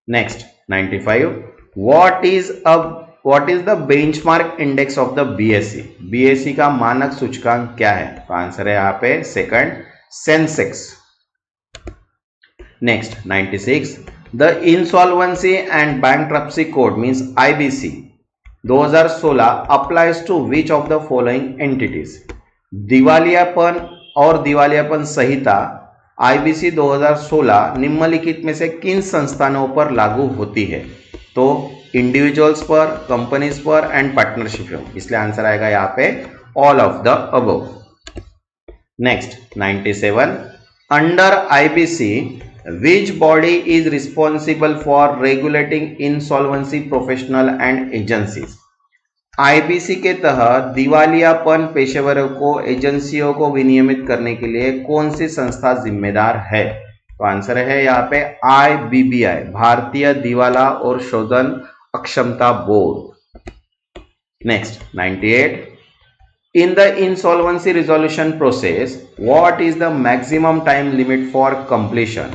Next 95, what is the benchmark index of the BSE? BSE का मानक सूचकांक क्या है? तो आंसर है यहाँ पे second Sensex. Next 96, the insolvency and bankruptcy code means IBC 2016 applies to which of the following entities? दिवालियापन और दिवालियापन संहिता आईबीसी 2016 निम्नलिखित में से किन संस्थानों पर लागू होती है? तो इंडिविजुअल्स पर, कंपनीज पर एंड पार्टनरशिप में, इसलिए आंसर आएगा यहाँ पे all of the above. Next 97, under IBC which body is responsible for regulating insolvency professional and agencies? IBC के तहत दिवालियापन पेशेवरों को, एजेंसियों को विनियमित करने के लिए कौन सी संस्था जिम्मेदार है? तो आंसर है यहाँ पे IBBI, भारतीय दिवाला और शोधन अक्षमता board. Next 98, in the insolvency resolution process what is the maximum time limit for completion?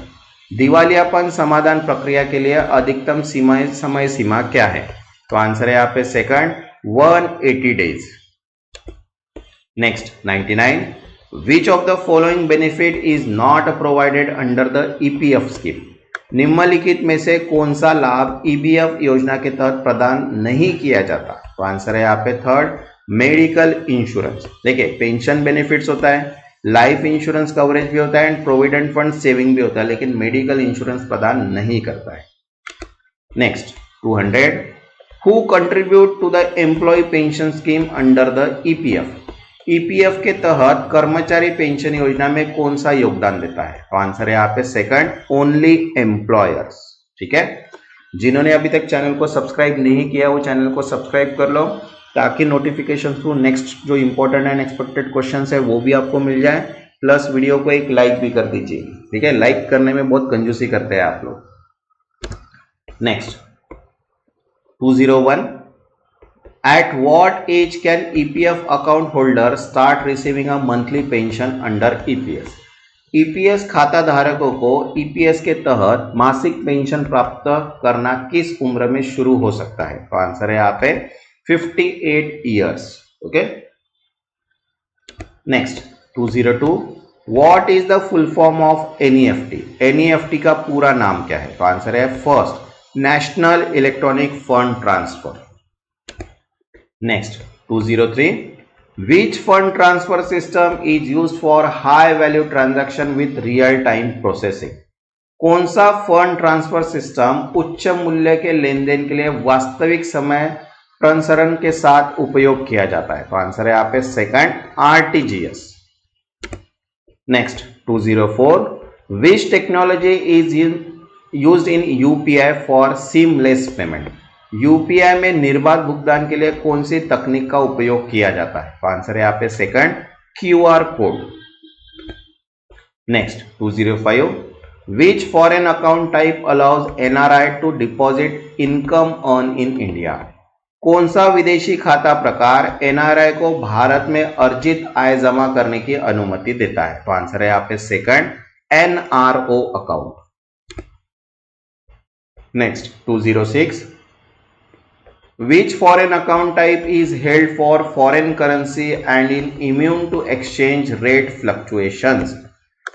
दिवालियापन समाधान प्रक्रिया के लिए अधिकतम समय सीमा क्या है? तो आंसर है यहाँ पे second 180 days. Next 99, which of the following benefit is not provided under the EPF scheme? निम्नलिखित में से कौन सा लाभ ईपीएफ योजना के तहत प्रदान नहीं किया जाता? तो आंसर है यहाँ पे थर्ड मेडिकल इंश्योरेंस। देखिए, पेंशन बेनिफिट्स होता है, लाइफ इंश्योरेंस कवरेज भी होता है एंड प्रोविडेंट फंड सेविंग भी होता है, लेकिन मेडिकल इंश्योरेंस प्रदान नहीं करता है। Next 200, who contribute to the employ pension scheme under the EPF? EPF के तहत कर्मचारी पेंशन योजना में कौन सा योगदान देता है? तो आंसर है यहाँ पे सेकंड ओनली एम्प्लॉयर्स। ठीक है। जिन्होंने अभी तक चैनल को सब्सक्राइब नहीं किया वो चैनल को सब्सक्राइब कर लो, ताकि नोटिफिकेशन थ्रू नेक्स्ट जो इंपॉर्टेंट एंड एक्सपेक्टेड क्वेश्चन है वो भी आपको मिल जाए। प्लस वीडियो को एक लाइक भी कर दीजिए। ठीक है, लाइक करने में बहुत कंजूसी करते हैं आप लोग। Next 201 at what age can EPF account holder start receiving a monthly pension under EPS? EPS खाता धारकों को EPS के तहत मासिक पेंशन प्राप्त करना किस उम्र में शुरू हो सकता है? तो आंसर है यहाँ पे 58 years. Okay, next 202 what is the full form of NEFT? NEFT का पूरा नाम क्या है? तो आंसर है first national electronic fund transfer. Next 203 which fund transfer system is used for high value transaction with real time processing? कौन सा फंड ट्रांसफर सिस्टम उच्च मूल्य के लेन देन के लिए वास्तविक समय प्रसरण के साथ उपयोग किया जाता है? तो आंसर है यहाँ पे second RTGS. Next 204 which technology is used in UPI for seamless payment? UPI में निर्बाध भुगतान के लिए कौन सी तकनीक का उपयोग किया जाता है? तो आंसर है यहाँ पे second QR code. Next 205 which foreign account type allows NRI to deposit income earn in India? कौन सा विदेशी खाता प्रकार NRI को भारत में अर्जित आय जमा करने की अनुमति देता है? तो आंसर है यहाँ पे second NRO account. Next 206 Which foreign account type is held for foreign currency and is immune to exchange rate fluctuations?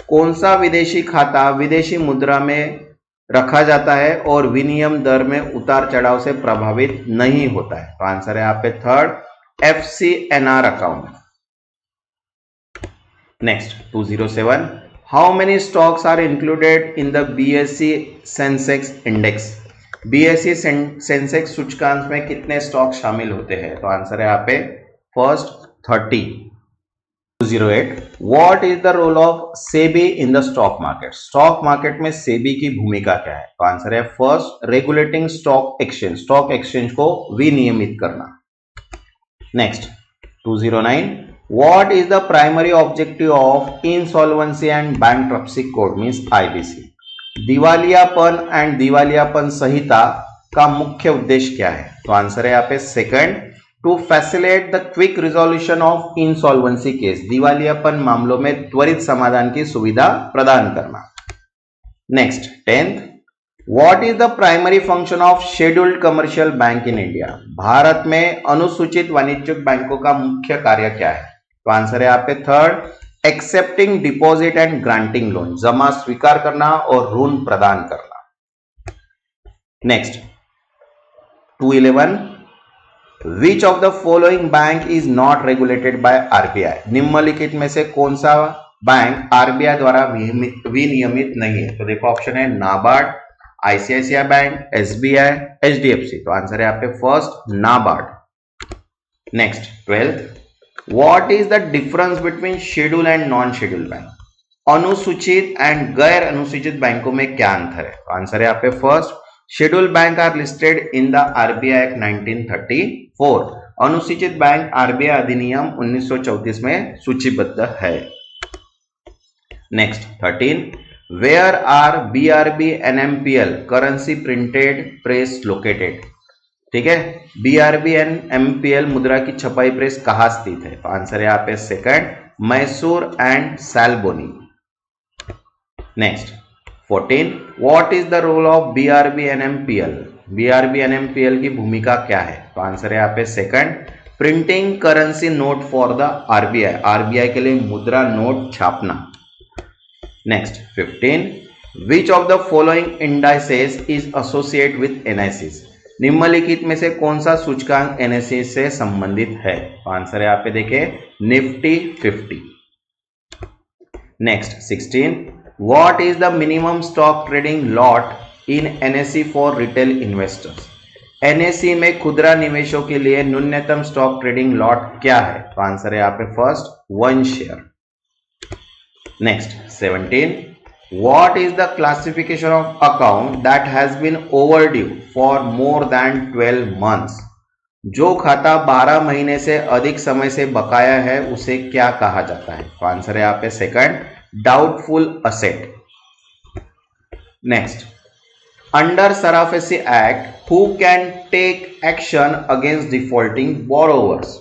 कौन सा विदेशी खाता विदेशी मुद्रा में रखा जाता है और विनिमय दर में उतार चढ़ाव से प्रभावित नहीं होता है? तो आंसर है यहाँ पे third FCNR account. Next 207 how many stocks are included in the BSE Sensex index? BSE Sensex सूचकांक में कितने स्टॉक शामिल होते हैं? तो आंसर है यहाँ पे first 30. 208 what is the role of SEBI in the stock market? Stock market में सेबी की भूमिका क्या है? तो आंसर है फर्स्ट रेगुलेटिंग स्टॉक एक्सचेंज को विनियमित करना. Next 209 what is the primary objective of insolvency and bankruptcy code means IBC? दिवालियापन एंड दिवालियापन संहिता का मुख्य उद्देश्य क्या है? तो आंसर है यहाँ पे second to facilitate the quick resolution of insolvency case. दिवालियापन मामलों में त्वरित समाधान की सुविधा प्रदान करना. Next 10th what is the primary function of scheduled commercial bank in India? Bharat में अनुसूचित वाणिज्यिक बैंकों का मुख्य कार्य क्या है? तो आंसर है यहाँ पे third accepting deposit and granting loan. जमा स्वीकार करना और ऋण प्रदान करना. Next 211 which of the following bank is not regulated by RBI? निम्नलिखित में से कौन सा बैंक RBI द्वारा विनियमित नहीं है? तो देखो ऑप्शन है NABARD, ICICI bank, SBI, HDFC. तो आंसर है यहाँ पे first NABARD. Next 12th What is the difference between schedule and non-schedule bank? अनुसूचित एंड गैर अनुसूचित बैंकों में क्या अंतर है? तो आंसर है यहाँ पे first schedule bank are listed in the RBI act 1934. अनुसूचित बैंक RBI अधिनियम 1934 में सूचीबद्ध है. Next 13 where are BRB NMPL currency printed press located? ठीक है, BRB NMPL मुद्रा की छपाई प्रेस कहाँ स्थित है? तो आंसर है यहाँ पे second Mysore and Salboni. Next 14 what is the role of BRB NMPL? BRB NMPL की भूमिका क्या है? तो आंसर है यहाँ पे second printing currency note for the RBI के लिए मुद्रा नोट छापना. Next 15 which of the following indices is associate with NSE? निम्नलिखित में से कौन सा सूचकांक NSE से संबंधित है? तो आंसर है यहाँ पे देखें Nifty 50. Next 16 what is the minimum stock trading lot in NSE for retail investors? NSE में खुदरा निवेशों के लिए न्यूनतम स्टॉक ट्रेडिंग लॉट क्या है? तो आंसर है यहाँ पे first 1 share. Next 17 What is the classification of account that has been overdue for more than 12 months? जो खाता 12 महीने से अधिक समय से बकाया है उसे क्या कहा जाता है? तो आंसर है यहाँ पे second doubtful asset. Next under SARFAESI act who can take action against defaulting borrowers.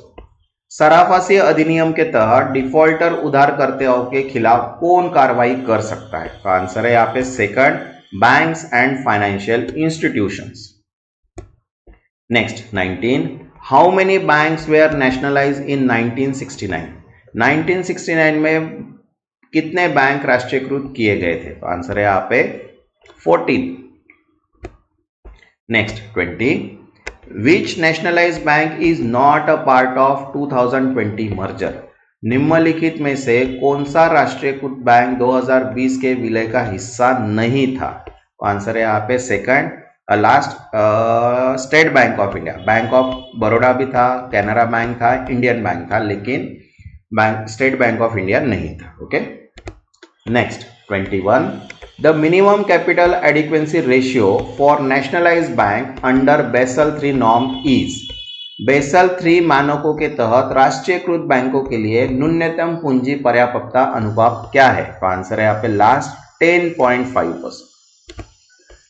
SARFAESI अधिनियम के तहत डिफॉल्टर उधारकर्ताओं के खिलाफ कौन कार्रवाई कर सकता है? तो आंसर है यहाँ पे second, banks and financial institutions. Next 19, how many banks were nationalize in 1969? 1969 में कितने बैंक राष्ट्रीयकृत किए गए थे? तो आंसर है यहाँ पे 14। Next 20, which nationalized bank is not a part of 2020 merger? निम्नलिखित में से कौन सा राष्ट्रीयकृत बैंक 2020 के विलय का हिस्सा नहीं था? तो आंसर है यहाँ पे second last, state bank of India. Bank of Baroda भी था, कैनरा बैंक था, इंडियन बैंक था, लेकिन स्टेट बैंक ऑफ इंडिया नहीं था। Okay, next 21, the minimum capital adequacy ratio for nationalised bank under Basel 3 norm is. Basel 3 मानकों के तहत राष्ट्रीयकृत बैंकों के लिए न्यूनतम पूंजी पर्याप्तता अनुपात क्या है? तो आंसर है यहाँ पे last 10.5%।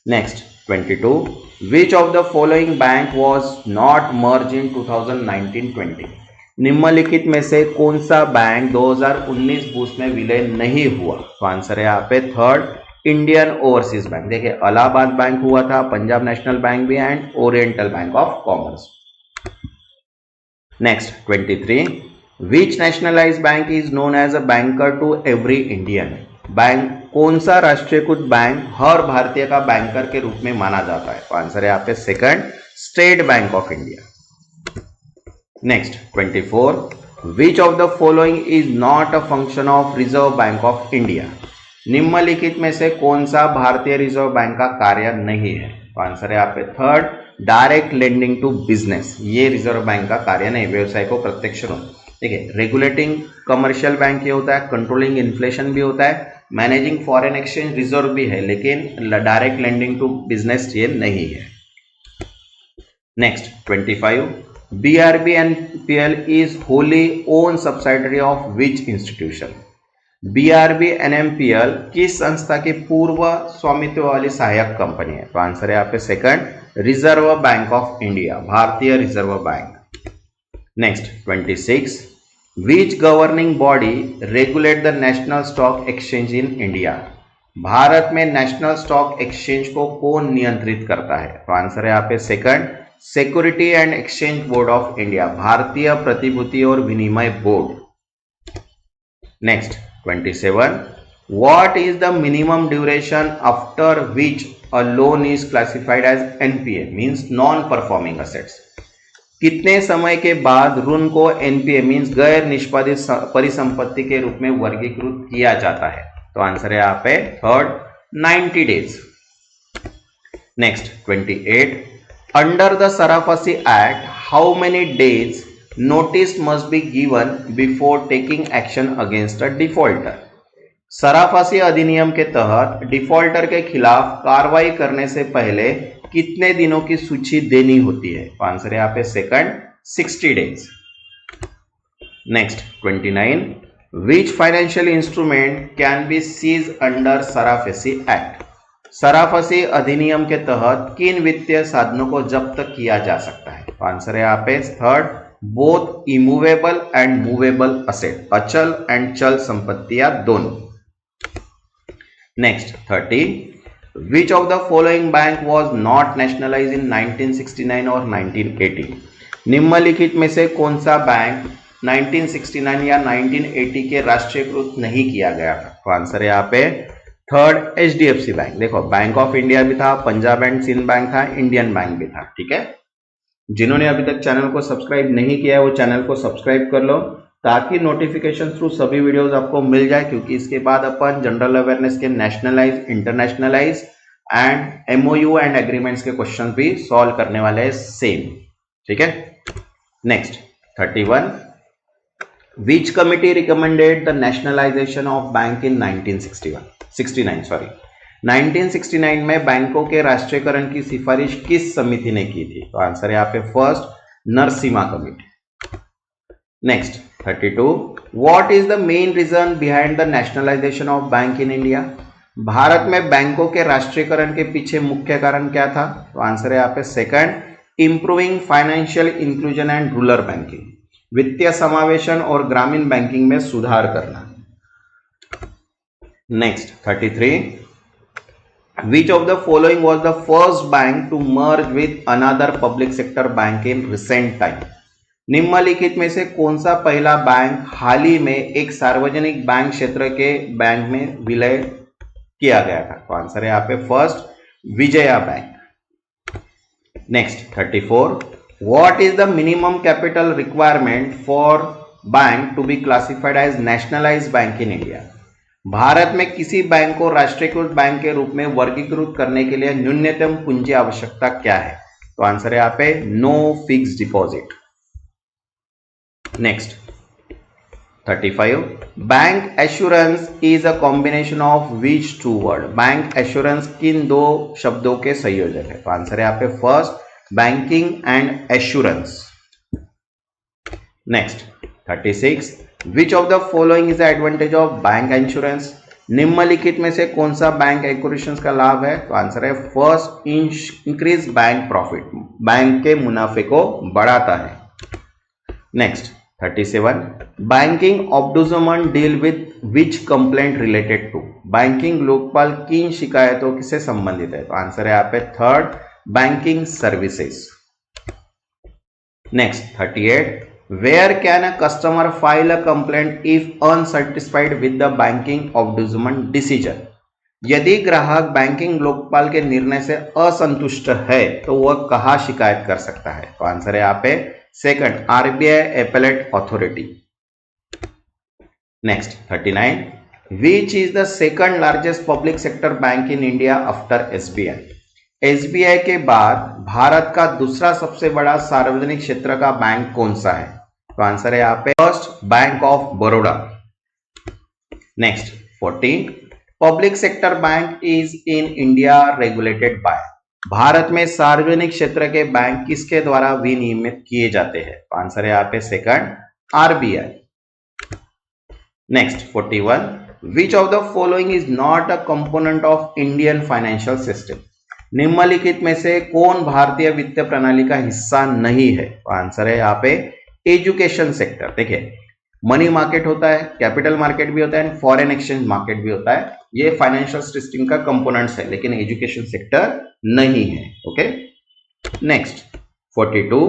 Next 22, which of the following bank was not merge in 2019-20? निम्नलिखित में से कौन सा बैंक 2019-20 में विलय नहीं हुआ? तो आंसर है यहाँ पे थर्ड, इंडियन ओवरसीज बैंक। देखिए इलाहाबाद बैंक हुआ था, पंजाब नेशनल बैंक भी and oriental bank of commerce. Next 23, which nationalized bank is known as a banker to every Indian? Bank कौन सा राष्ट्रीयकृत बैंक हर भारतीय का बैंकर के रूप में माना जाता है? तो आंसर है यहाँ पे second, state bank of India. Next 24, which of the following is not a function of reserve bank of India? निम्नलिखित में से कौन सा भारतीय रिजर्व बैंक का कार्य नहीं है? तो आंसर है यहाँ पे third, direct lending to business. ये रिजर्व बैंक का कार्य नहीं, व्यवसाय को प्रत्यक्ष ऋण। देखिए रेगुलेटिंग कमर्शियल बैंक ये होता है, कंट्रोलिंग इन्फ्लेशन भी होता है, मैनेजिंग फॉरेन एक्सचेंज रिजर्व भी है, लेकिन डायरेक्ट लेंडिंग टू बिजनेस ये नहीं है। Next 25, BRB NPL is wholly owned subsidiary of which institution? BRB NPL किस संस्था की पूर्व स्वामित्व वाली सहायक कंपनी है? तो आंसर है यहाँ पे second, reserve bank of India, भारतीय reserve bank. Next 26, which governing body regulate the national stock exchange in India? Bharat में नेशनल स्टॉक एक्सचेंज को कौन नियंत्रित करता है? तो आंसर है यहाँ पे second, security and exchange board of India, भारतीय प्रतिभूति और विनिमय बोर्ड। Next 27, what is the minimum duration after which a loan is classified as NPA means non performing assets? कितने समय के बाद ऋण को NPA मींस गैर निष्पादित परिसंपत्ति के रूप में वर्गीकृत किया जाता है? तो आंसर है यहाँ पे third, 90 days. Next 28, under the Sarafasi Act, how many days notice must be given before taking action against a defaulter? सराफासी अधिनियम के तहत डिफॉल्टर के खिलाफ कार्रवाई करने से पहले कितने दिनों की सूची देनी होती है? आंसर है यहाँ पे second, 60 days. Next 29, which financial instrument can be seize under SARFAESI act? SARFAESI अधिनियम के तहत किन वित्तीय साधनों को जब्त किया जा सकता है? आंसर है यहाँ पे third, both immovable and movable asset, अचल एंड चल संपत्तियां दोनों। Next 30, which of the following bank was not nationalise in 1969 और 1980? निम्नलिखित में से कौन सा बैंक 1969 या 1980 के राष्ट्रीयकृत नहीं किया गया था? तो आंसर है यहाँ पे थर्ड, HDFC बैंक। देखो बैंक ऑफ इंडिया भी था, पंजाब एंड सिंध बैंक था, इंडियन बैंक भी था। ठीक है, जिन्होंने अभी तक चैनल को सब्सक्राइब नहीं किया है वो चैनल को सब्सक्राइब कर लो ताकि नोटिफिकेशन थ्रू सभी वीडियोस आपको मिल जाए, क्योंकि इसके बाद अपन जनरल अवेयरनेस के nationalise, internationalise and MOU and agreements के क्वेश्चन भी सॉल्व करने वाले हैं सेम। ठीक है, next 31, which committee recommended the nationalisation of bank in 1969 में बैंकों के राष्ट्रीयकरण की सिफारिश किस समिति ने की थी? तो आंसर है यहाँ पे first, Narasimha committee. Next 32, what is the main reason behind the nationalisation of bank in India? Bharat में बैंकों के राष्ट्रीयकरण के पीछे मुख्य कारण क्या था? तो आंसर है यहाँ पे second, improving financial inclusion and rural banking, वित्तीय समावेशन और ग्रामीण बैंकिंग में सुधार करना। Next 33, which of the following was the first bank to merge with another public sector bank in recent time? निम्नलिखित में से कौन सा पहला बैंक हाल ही में एक सार्वजनिक बैंक क्षेत्र के बैंक में विलय किया गया था? तो आंसर है यहाँ पे first, Vijaya bank. Next 34, what is the minimum capital requirement for bank to be classified as nationalized bank in India? Bharat में किसी बैंक को राष्ट्रीयकृत बैंक के रूप में वर्गीकृत करने के लिए न्यूनतम पूंजी आवश्यकता क्या है? तो आंसर है यहाँ पे no fixed deposit. Next 35, bank assurance is a combination of which two word? Bank assurance किन दो शब्दों के संयोजक है? तो आंसर है यहाँ पे first, banking and assurance. Next 36, which of the following is the advantage of bank insurance? निम्नलिखित में से कौन सा बैंक इंश्योरेंस का लाभ है? तो आंसर है first, increase bank profit, bank के मुनाफे को बढ़ाता है। Next 37, banking ombudsman deal with which complaint related to? Banking लोकपाल किन शिकायतों से संबंधित है? तो आंसर है यहाँ पे third, banking services. Next 38, where can a customer file a complaint if unsatisfied with the banking ombudsman decision? यदि ग्राहक बैंकिंग लोकपाल के निर्णय से असंतुष्ट है तो वह कहाँ शिकायत कर सकता है? तो आंसर है यहाँ पे second, RBI appellate authority. Next 39, which is the second largest public sector bank in India after SBI? SBI के बाद भारत का दूसरा सबसे बड़ा सार्वजनिक क्षेत्र का बैंक कौन सा है? तो आंसर है यहाँ पे first, bank of Baroda. Next 40, public sector bank is in India regulated by? Bharat में सार्वजनिक क्षेत्र के बैंक किसके द्वारा विनियमित किए जाते हैं? तो आंसर है यहाँ पे second, RBI. Next 41, which of the following is not a component of Indian financial system? निम्नलिखित में से कौन भारतीय वित्तीय प्रणाली का हिस्सा नहीं है? तो आंसर है यहाँ पे एजुकेशन सेक्टर। देखिए, मनी मार्केट होता है, कैपिटल मार्केट भी होता है, फॉरेन एक्सचेंज मार्केट भी होता है, ये फाइनेंशियल सिस्टम का कंपोनेंट्स है, लेकिन एजुकेशन सेक्टर नहीं है। Okay, next 42,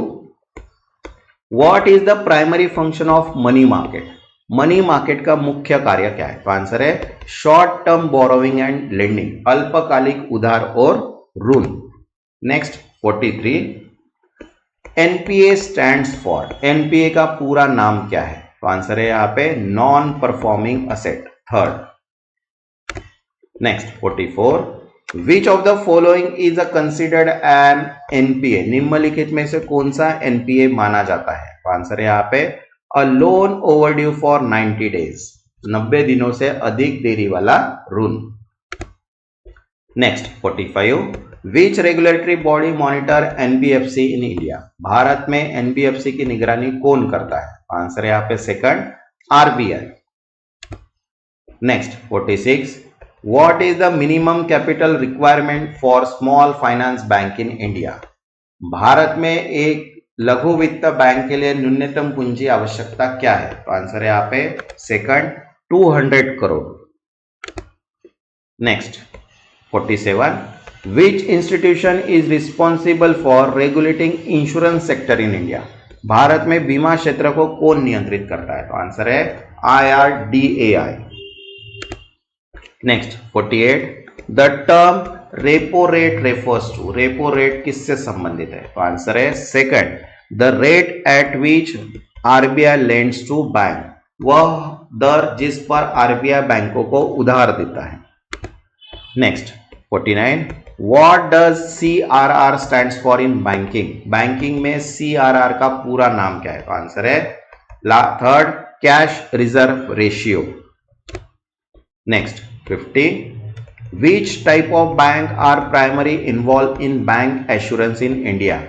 what is the primary function of money market? Money market का मुख्य कार्य क्या है? तो आंसर है short term borrowing and lending, अल्पकालिक उधार और ऋण। Next 43, NPA stands for? NPA का पूरा नाम क्या है? तो आंसर है यहाँ पे non performing asset, third. Next 44, which of the following is a considered an NPA? निम्नलिखित में से कौन सा एनपीए माना जाता है? तो आंसर है यहाँ पे अ लोन ओवरड्यू फॉर 90 डेज, 90 दिनों से अधिक देरी वाला ऋण। नेक्स्ट 45, विच रेगुलेटरी बॉडी मॉनिटर एनबीएफसी इन इंडिया? भारत में एनबीएफसी की निगरानी कौन करता है? आंसर है यहाँ पे second, RBI. Next 46, what is the minimum capital requirement for small finance bank in India? Bharat में एक लघु वित्त बैंक के लिए न्यूनतम पूंजी आवश्यकता क्या है? तो आंसर है यहाँ पे second, 200 crore. Next 47, which institution is responsible for regulating insurance sector in India? Bharat में बीमा क्षेत्र को कौन नियंत्रित करता है? तो आंसर है IRDAI। Next 48, the term repo rate refers to? Repo rate किससे संबंधित है? तो आंसर है second, the rate at which RBI lends to bank, वह दर जिस पर आरबीआई बैंकों को उधार देता है। Next 49, What does CRR stands for in banking? Banking में CRR का पूरा नाम क्या है? तो आंसर है third, cash reserve ratio. Next 50, which type of bank are primary involve in bank assurance in India?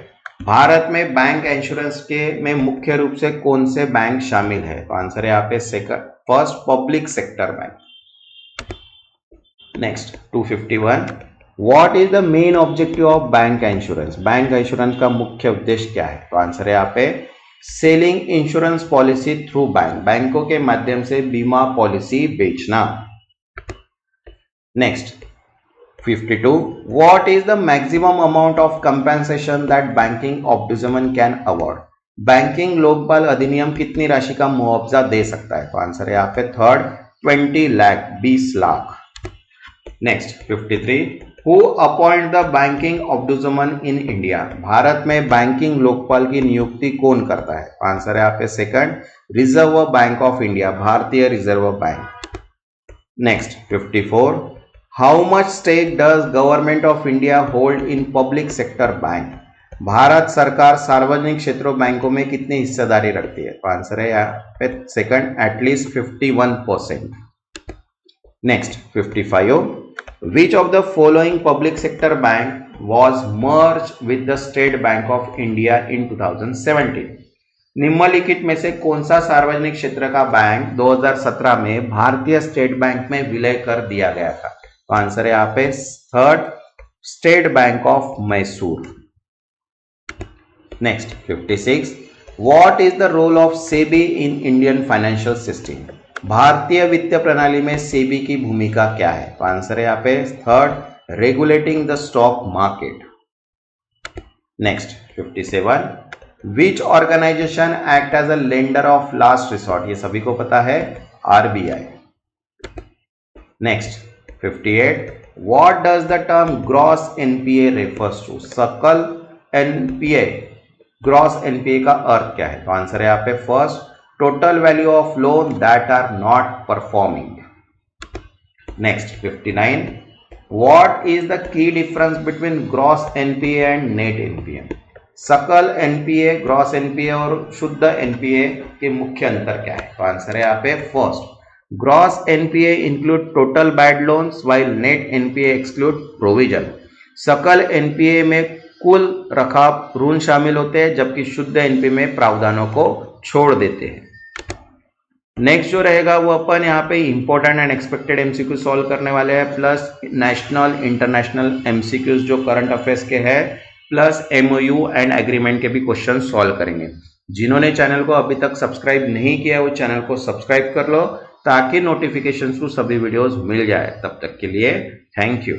Bharat में बैंक इंश्योरेंस के में मुख्य रूप से कौन से बैंक शामिल है? तो आंसर है यहाँ पे second, first, public sector bank. Next 251, what is the main objective of bank insurance? Bank insurance का मुख्य उद्देश्य क्या है? तो आंसर है यहाँ पे selling insurance policy through bank, बैंकों के माध्यम से बीमा पॉलिसी बेचना। Next 52, what is the maximum amount of compensation that banking ombudsman can award? Banking Lokpal अधिनियम कितनी राशि का मुआवजा दे सकता है? तो आंसर है यहाँ पे third 20 lakh, 20 lakh. Next 53, who appoint the banking ombudsman in India? Bharat में बैंकिंग लोकपाल की नियुक्ति कौन करता है? तो आंसर है यहाँ पे second reserve bank of India, भारतीय reserve bank. Next 54, how much stake does government of India hold in public sector bank? भारत सरकार सार्वजनिक क्षेत्रों बैंकों में कितनी हिस्सेदारी रखती है? तो आंसर है यहाँ पे second at least 51%। Next 55, which of the following public sector bank was merge with the state bank of India in 2017? निम्नलिखित में से कौन सा सार्वजनिक क्षेत्र का बैंक 2017 में भारतीय स्टेट बैंक में विलय कर दिया गया था? तो आंसर है यहाँ पे third state bank of Mysore. Next 56, what is the role of SEBI in Indian financial system? भारतीय वित्तीय प्रणाली में सेबी की भूमिका क्या है? तो आंसर है यहाँ पे third regulating the stock market. Next 57, which organization act as a lender of last resort? ये सभी को पता है, RBI. Next 58, what does the term gross NPA refers to? सकल NPA, gross NPA का अर्थ क्या है? तो आंसर है यहाँ पे first total value of loan that are not performing. Next 59, what is the key difference between gross NPA and net NPA? सकल NPA, gross NPA और शुद्ध NPA के मुख्य अंतर क्या है? तो आंसर है यहाँ पे first Gross NPA include total bad loans while net NPA exclude provision. सकल NPA में कुल रखाव ऋण शामिल होते हैं जबकि शुद्ध NPA में प्रावधानों को छोड़ देते हैं। नेक्स्ट जो रहेगा वो अपन यहाँ पे important and expected MCQ solve करने वाले हैं, प्लस नेशनल इंटरनेशनल एमसीक्यूज जो करंट अफेयर्स के हैं, प्लस एमओयू एंड एग्रीमेंट के भी क्वेश्चन सॉल्व करेंगे। जिन्होंने चैनल को अभी तक सब्सक्राइब नहीं किया वो चैनल को सब्सक्राइब कर लो ताकि नोटिफिकेशन थ्रू सभी वीडियोस मिल जाए। तब तक के लिए थैंक यू।